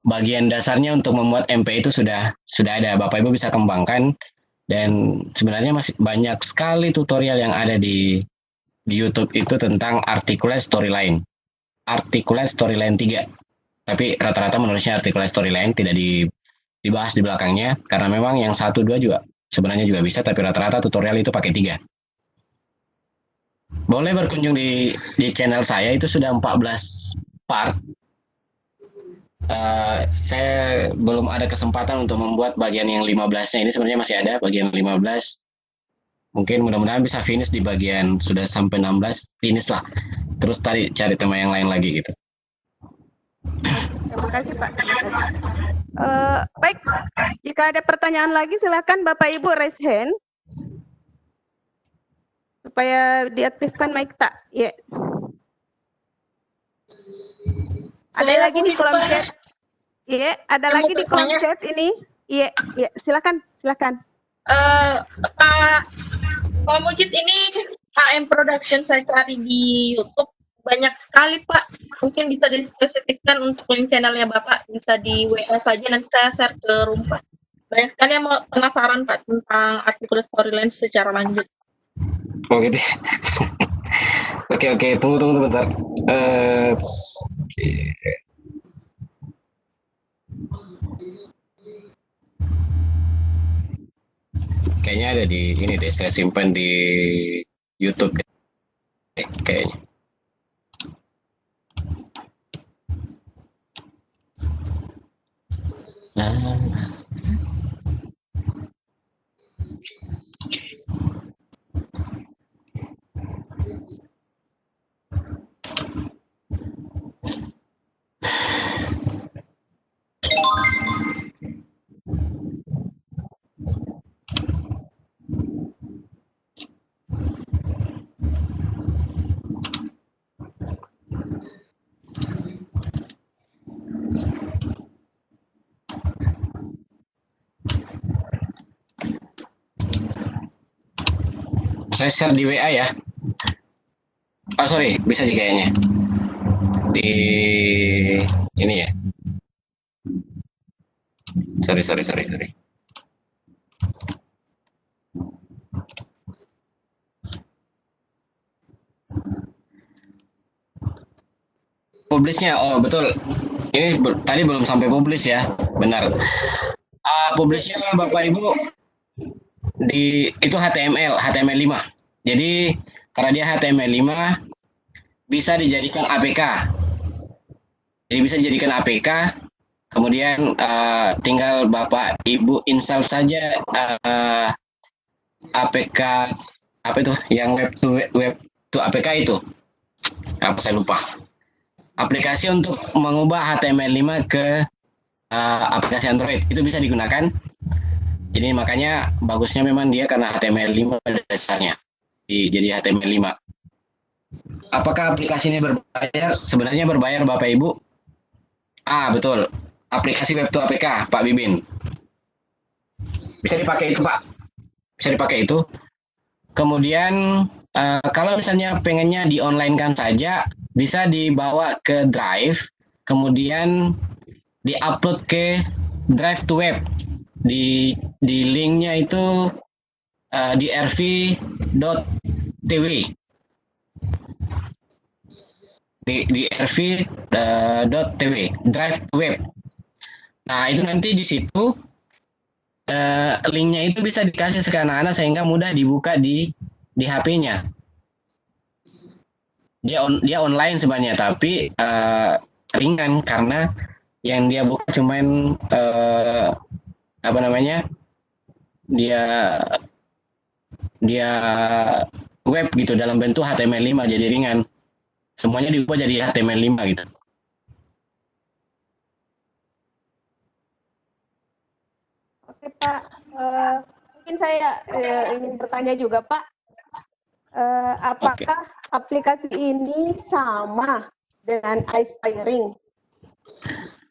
bagian dasarnya untuk membuat MP itu sudah ada. Bapak Ibu bisa kembangkan, dan sebenarnya masih banyak sekali tutorial yang ada di YouTube itu tentang articulate storyline 3. Tapi rata-rata menulisnya articulate storyline, tidak dibahas di belakangnya, karena memang yang 1, 2 juga sebenarnya juga bisa, tapi rata-rata tutorial itu pakai 3. Boleh berkunjung di channel saya, itu sudah 14 part. Saya belum ada kesempatan untuk membuat bagian yang 15-nya. Ini sebenarnya masih ada bagian 15. Mungkin mudah-mudahan bisa finish di bagian sudah sampai 16, finish lah. Terus cari tema yang lain lagi gitu. Terima kasih Pak. Baik, jika ada pertanyaan lagi silakan Bapak Ibu raise hand supaya diaktifkan mic tak. Ya. Ada lagi di kolom chat. Iya, ada lagi di kolom chat ini. Iya, silakan. Pak Mujid, ini AM Production saya cari di YouTube banyak sekali Pak. Mungkin bisa dispesifikkan untuk link channelnya Bapak, bisa di WA saja, nanti saya share ke room Pak. Banyak sekali yang mau penasaran Pak tentang artikel storyline secara lanjut. Oh gitu. Oke, tunggu bentar. Kayaknya ada di ini deh, saya simpan di YouTube kayaknya. Saya share di WA ya. Oh sorry, bisa sih kayaknya. Di ini ya. Sorry. Publishnya, oh betul. Ini tadi belum sampai publish ya, benar. Publishnya Bapak Ibu itu HTML5. Jadi karena dia HTML5 bisa dijadikan APK. Jadi bisa dijadikan APK, kemudian tinggal Bapak Ibu install saja APK apa itu yang web to APK itu. Apa saya lupa. Aplikasi untuk mengubah HTML5 ke aplikasi Android itu bisa digunakan. Jadi makanya bagusnya memang dia karena HTML5 dasarnya. Jadi HTML5. Apakah aplikasi ini berbayar? Sebenarnya berbayar Bapak Ibu. Betul. Aplikasi web to APK, Pak Bibin. Bisa dipakai itu, Pak. Bisa dipakai itu. Kemudian kalau misalnya pengennya di online-kan saja, bisa dibawa ke Drive, kemudian di-upload ke Drive to Web. Di linknya itu di rv.tw. Di rv.tw, Drive to Web. Nah, itu nanti di situ linknya itu bisa dikasih ke anak-anak sehingga mudah dibuka di HP-nya. Dia online sebenarnya, tapi ringan karena yang dia buka cuman dia web gitu dalam bentuk HTML5, jadi ringan. Semuanya diubah jadi HTML5 gitu. Oke Pak, mungkin saya ingin bertanya juga Pak, apakah aplikasi ini sama dengan iSpiring?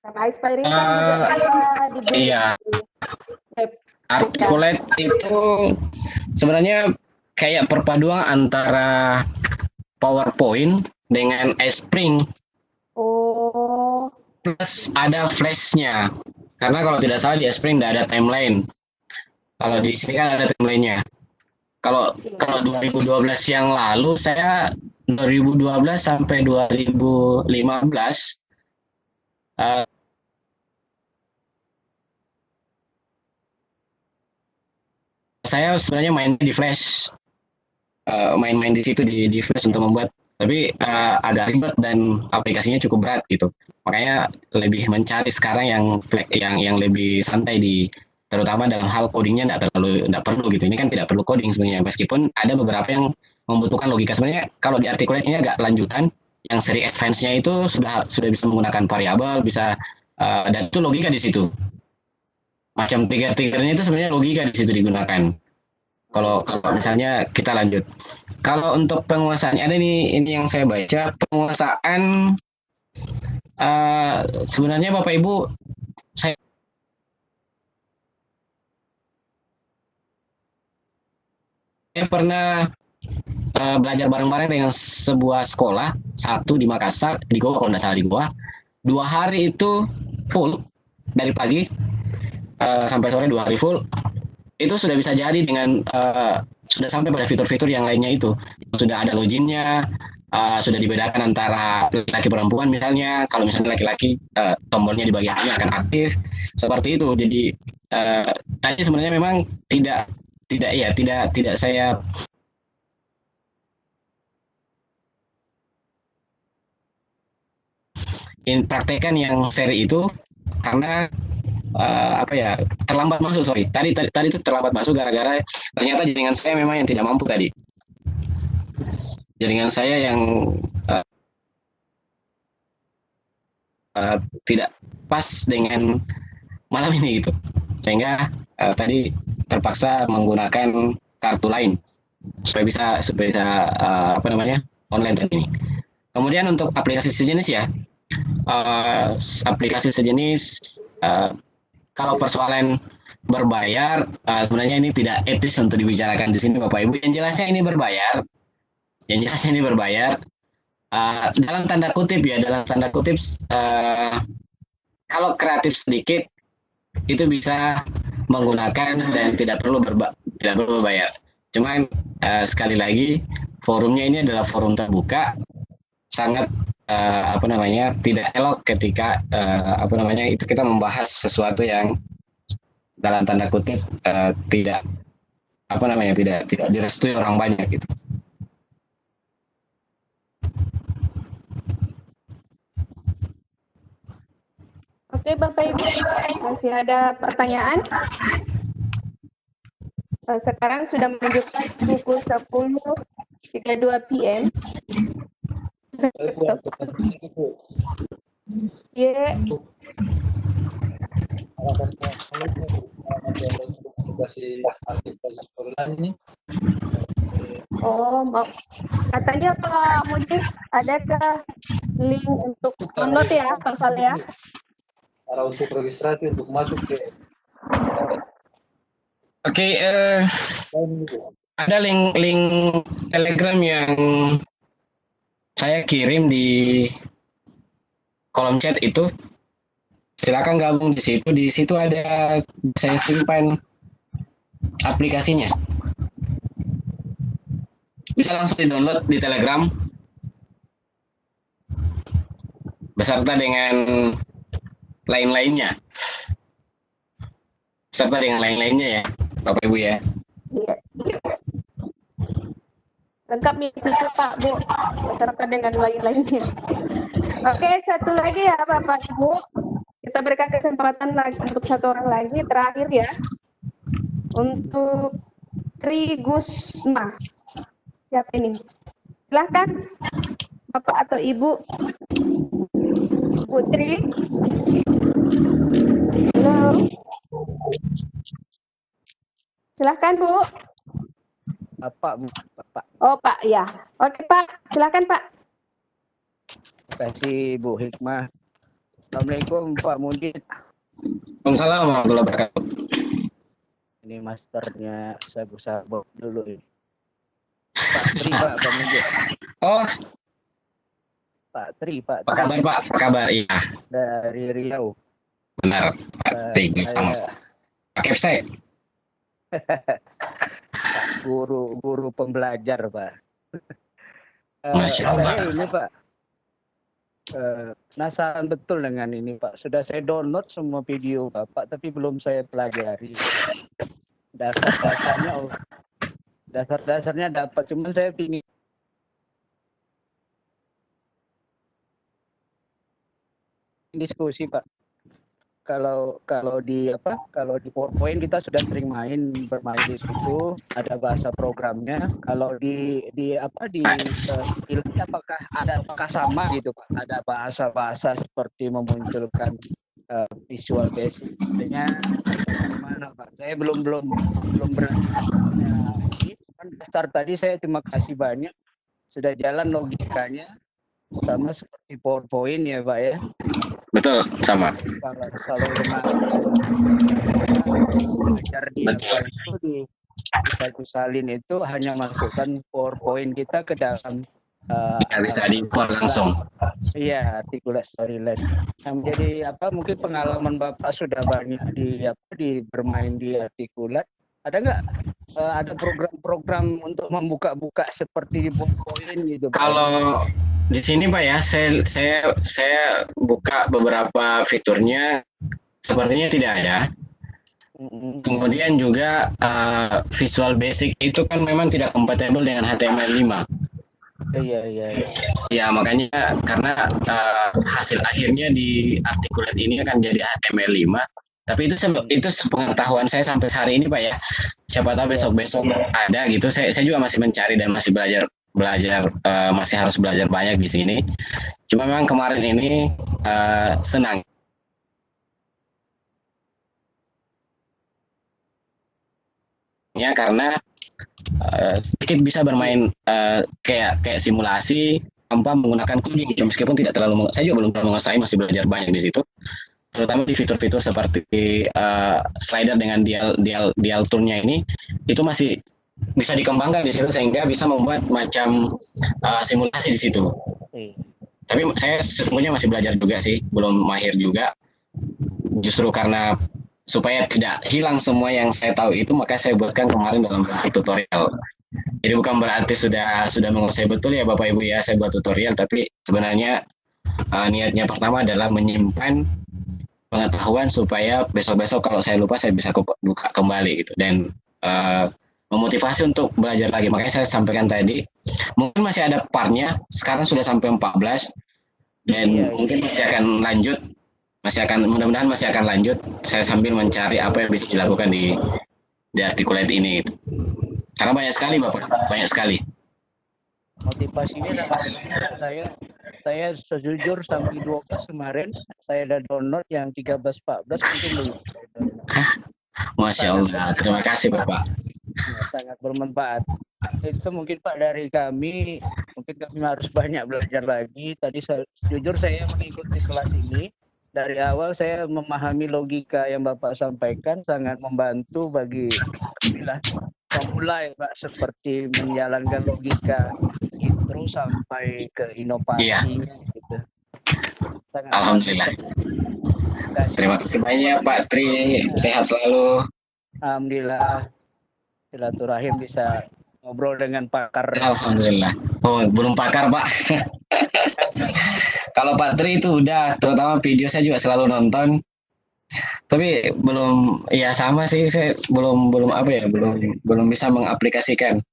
Karena iSpiring kan juga bisa dibeli Iya, di web. Articulate itu sebenarnya kayak perpaduan antara PowerPoint dengan iSpring Oh, plus ada flash-nya. Karena kalau tidak salah di iSpring tidak ada timeline. Kalau di sini kan ada timelinenya. Kalau 2012 yang lalu saya 2012 sampai 2015 saya sebenarnya main di Flash, main-main di situ di Flash untuk membuat, tapi agak ribet dan aplikasinya cukup berat gitu. Makanya lebih mencari sekarang yang lebih santai terutama dalam hal codingnya tidak perlu gitu. Ini kan tidak perlu coding sebenarnya, meskipun ada beberapa yang membutuhkan logika. Sebenarnya kalau di Articulate ini agak lanjutan, yang seri advance-nya itu sudah bisa menggunakan variabel, bisa dan itu logika di situ. Macam trigger-triggernya itu sebenarnya logika di situ digunakan. Kalau misalnya kita lanjut. Kalau untuk penguasaannya ada ini yang saya baca, penguasaan sebenarnya Bapak Ibu, saya pernah belajar bareng-bareng dengan sebuah sekolah, satu di Makassar, di Goa kalau tidak salah di Goa. 2 hari itu full dari pagi sampai sore, 2 hari full. Itu sudah bisa jadi dengan sudah sampai pada fitur-fitur yang lainnya itu. Sudah ada loginnya, sudah dibedakan antara laki-laki perempuan misalnya. Kalau misalnya laki-laki tombolnya di bagian ini akan aktif seperti itu. Jadi tadi sebenarnya memang tidak saya praktekkan yang seri itu karena terlambat masuk. Tadi itu terlambat masuk gara-gara ternyata jaringan saya memang yang tidak mampu tadi. Jaringan saya yang tidak pas dengan malam ini gitu, sehingga tadi terpaksa menggunakan kartu lain supaya bisa online tadi ini. Kemudian untuk aplikasi sejenis ya, aplikasi sejenis kalau persoalan berbayar, sebenarnya ini tidak etis untuk dibicarakan di sini Bapak Ibu. Yang jelasnya ini berbayar. Dalam tanda kutip ya, kalau kreatif sedikit itu bisa menggunakan dan tidak perlu berbayar. Cuman sekali lagi forumnya ini adalah forum terbuka, sangat tidak elok ketika itu kita membahas sesuatu yang dalam tanda kutip tidak direstui orang banyak gitu. oke Bapak Ibu, masih ada pertanyaan? Sekarang sudah menunjukkan pukul 10.32 PM. Ya. Oh, katanya Pak Mujib, adakah link untuk download ya Pak Saleh ya? Para untuk registrasi untuk masuk ke ada link Telegram yang saya kirim di kolom chat itu. Silakan gabung di situ. Di situ ada saya simpan aplikasinya. Bisa langsung di-download di Telegram beserta dengan lain-lainnya. Ya, Bapak Ibu ya. Iya. Lengkap di situ Pak Bu, beserta dengan lain-lainnya. Oke, satu lagi ya Bapak Ibu. Kita berikan kesempatan lagi untuk satu orang lagi, terakhir ya. Untuk Tri Gusma. Siapa ini? Silahkan Bapak atau Ibu. Putri. Halo. Silahkan Bu. Pak. Oh Pak, ya. Oke Pak, silahkan Pak. Terima kasih Bu Hikmah. Assalamualaikum Pak Mujid. Waalaikumsalam warahmatullahi wabarakatuh. Ini masternya saya berusaha bawa dulu ini. Pak Tri Pak Mujid. Oh, Pak Tri Pak. apa kabar Pak? Apa kabar? Iya, Dari Riau. benar. Pak Tri, sama. Pak Kepsek. Guru pembelajar Pak. Masya Allah. Saya ini Pak. Penasaran betul dengan ini Pak. Sudah saya download semua video Bapak, tapi belum saya pelajari. Dasar-dasarnya dapat, cuman saya ingin diskusi Pak. Kalau di PowerPoint kita sudah sering bermain di situ, ada bahasa programnya. Kalau di skillnya apakah sama gitu Pak? Ada bahasa seperti memunculkan visual basic. Artinya gimana Pak? Saya belum berani. Dasar tadi saya terima kasih banyak. Sudah jalan logikanya sama seperti PowerPoint ya Pak ya. Betul, sama. Kalau belajar di satu salin itu hanya masukkan PowerPoint kita ke dalam Bisa di-import langsung. Iya, articulate storyline. Yang menjadi mungkin pengalaman Bapak sudah banyak bermain di articulate. Ada nggak ada program-program untuk membuka-buka seperti di PowerPoint gitu Pak? Kalau di sini Pak ya, saya buka beberapa fiturnya, sepertinya tidak ada. Kemudian juga Visual Basic itu kan memang tidak kompatibel dengan HTML5. Iya. Ya makanya karena hasil akhirnya di Articulate ini akan jadi HTML5. Tapi itu sepengetahuan saya sampai hari ini Pak ya. Siapa tahu besok-besok ada gitu. Saya juga masih mencari dan masih belajar masih harus belajar banyak di sini. Cuma memang kemarin ini senang ya karena sedikit bisa bermain kayak simulasi tanpa menggunakan coding, meskipun tidak terlalu, saya juga belum terlalu menguasai, masih belajar banyak di situ, terutama di fitur-fitur seperti slider dengan dial toolnya ini, itu masih bisa dikembangkan di situ sehingga bisa membuat macam simulasi di situ. Tapi saya sesungguhnya masih belajar juga sih, belum mahir juga. Justru karena supaya tidak hilang semua yang saya tahu itu, maka saya buatkan kemarin dalam bentuk tutorial. Jadi bukan berarti sudah menguasai betul ya Bapak Ibu ya, saya buat tutorial, tapi sebenarnya niatnya pertama adalah menyimpan pengetahuan supaya besok-besok kalau saya lupa saya bisa buka kembali gitu, dan memotivasi untuk belajar lagi. Makanya saya sampaikan tadi, mungkin masih ada partnya, sekarang sudah sampai 14 dan mungkin masih akan lanjut. Mudah-mudahan masih akan lanjut. Saya sambil mencari apa yang bisa dilakukan di Articulate ini. Karena banyak sekali Bapak, banyak sekali. Motivasinya saya sejujur sampai 12 kemarin saya ada download, yang 13-14 mungkin belum. Masya Allah, terima kasih Bapak. Sangat bermanfaat. Itu mungkin Pak dari kami, mungkin kami harus banyak belajar lagi. Tadi jujur saya mengikuti kelas ini. Dari awal saya memahami logika yang Bapak sampaikan, sangat membantu bagi pemula ya Pak, seperti menjalankan logika intro sampai ke inovasi. Gitu. Alhamdulillah. Terima kasih banyak Pak Tri, sehat selalu. Alhamdulillah, silaturahim bisa ngobrol dengan pakar. Alhamdulillah. Oh, belum pakar Pak. Kalau Pak Tri itu udah, terutama video saya juga selalu nonton. Tapi belum, ya sama sih, saya belum bisa mengaplikasikan.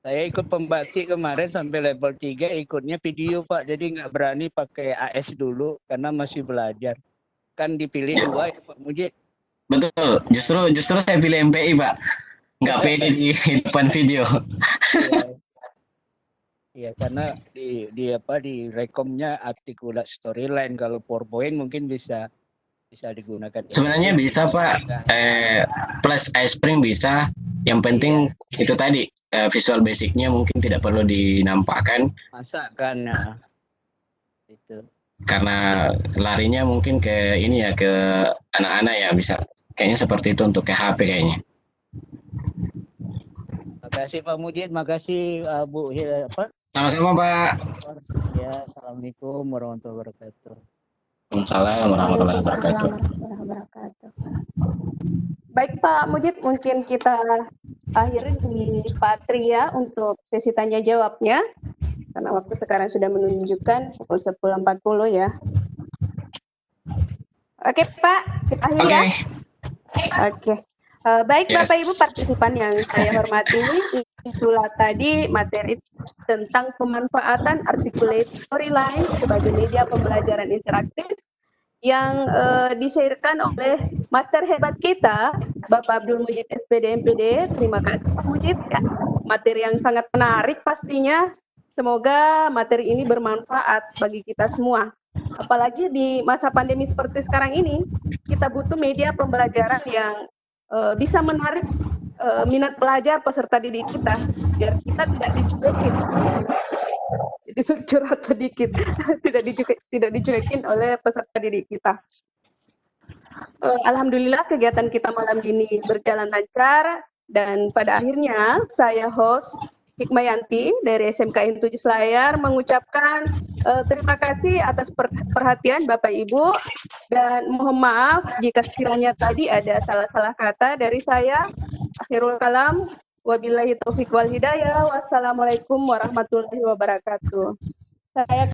Saya ikut pembatik kemarin sampai level 3, ikutnya video Pak. Jadi nggak berani pakai AS dulu karena masih belajar. Kan dipilih 2 ya Pak Mujid. Betul, justru saya pilih MPI Pak. Nggak pede di depan video. Iya, karena di rekomnya Articulate Storyline. Kalau PowerPoint mungkin bisa bisa digunakan. Sebenarnya bisa Pak, plus iSpring bisa. Yang penting itu tadi visual basicnya mungkin tidak perlu dinampakkan masakan ya. Itu. karena larinya mungkin ke ini ya, ke anak-anak ya, bisa kayaknya seperti itu untuk ke HP kayaknya. Makasih Pak Mujid, makasih Bu apa? Sama-sama Pak. Ya, assalamualaikum warahmatullahi wabarakatuh. Waalaikumsalam warahmatullahi wabarakatuh. Baik Pak Mujid, mungkin kita akhiri di Pak Tria untuk sesi tanya jawabnya. Karena waktu sekarang sudah menunjukkan pukul 10.40 ya. Oke Pak, kita akhiri ya. Oke. Baik Yes. Bapak Ibu partisipan yang saya hormati, itulah tadi materi tentang pemanfaatan articulate storyline sebagai media pembelajaran interaktif yang di-sharekan oleh master hebat kita, Bapak Abdul Mujid SPD MPD. Terima kasih Pak Mujid ya. Materi yang sangat menarik pastinya. Semoga materi ini bermanfaat bagi kita semua. Apalagi di masa pandemi seperti sekarang ini, kita butuh media pembelajaran yang bisa menarik minat pelajar peserta didik kita, biar kita tidak dicuekin. Jadi curhat sedikit, tidak dicuekin oleh peserta didik kita. Alhamdulillah kegiatan kita malam ini berjalan lancar, dan pada akhirnya saya host Hikmayanti dari SMK 7 Selayar mengucapkan terima kasih atas perhatian Bapak Ibu, dan mohon maaf jika sekiranya tadi ada salah-salah kata dari saya. Akhirul kalam, wabillahi taufiq wal hidayah, wassalamualaikum warahmatullahi wabarakatuh. Saya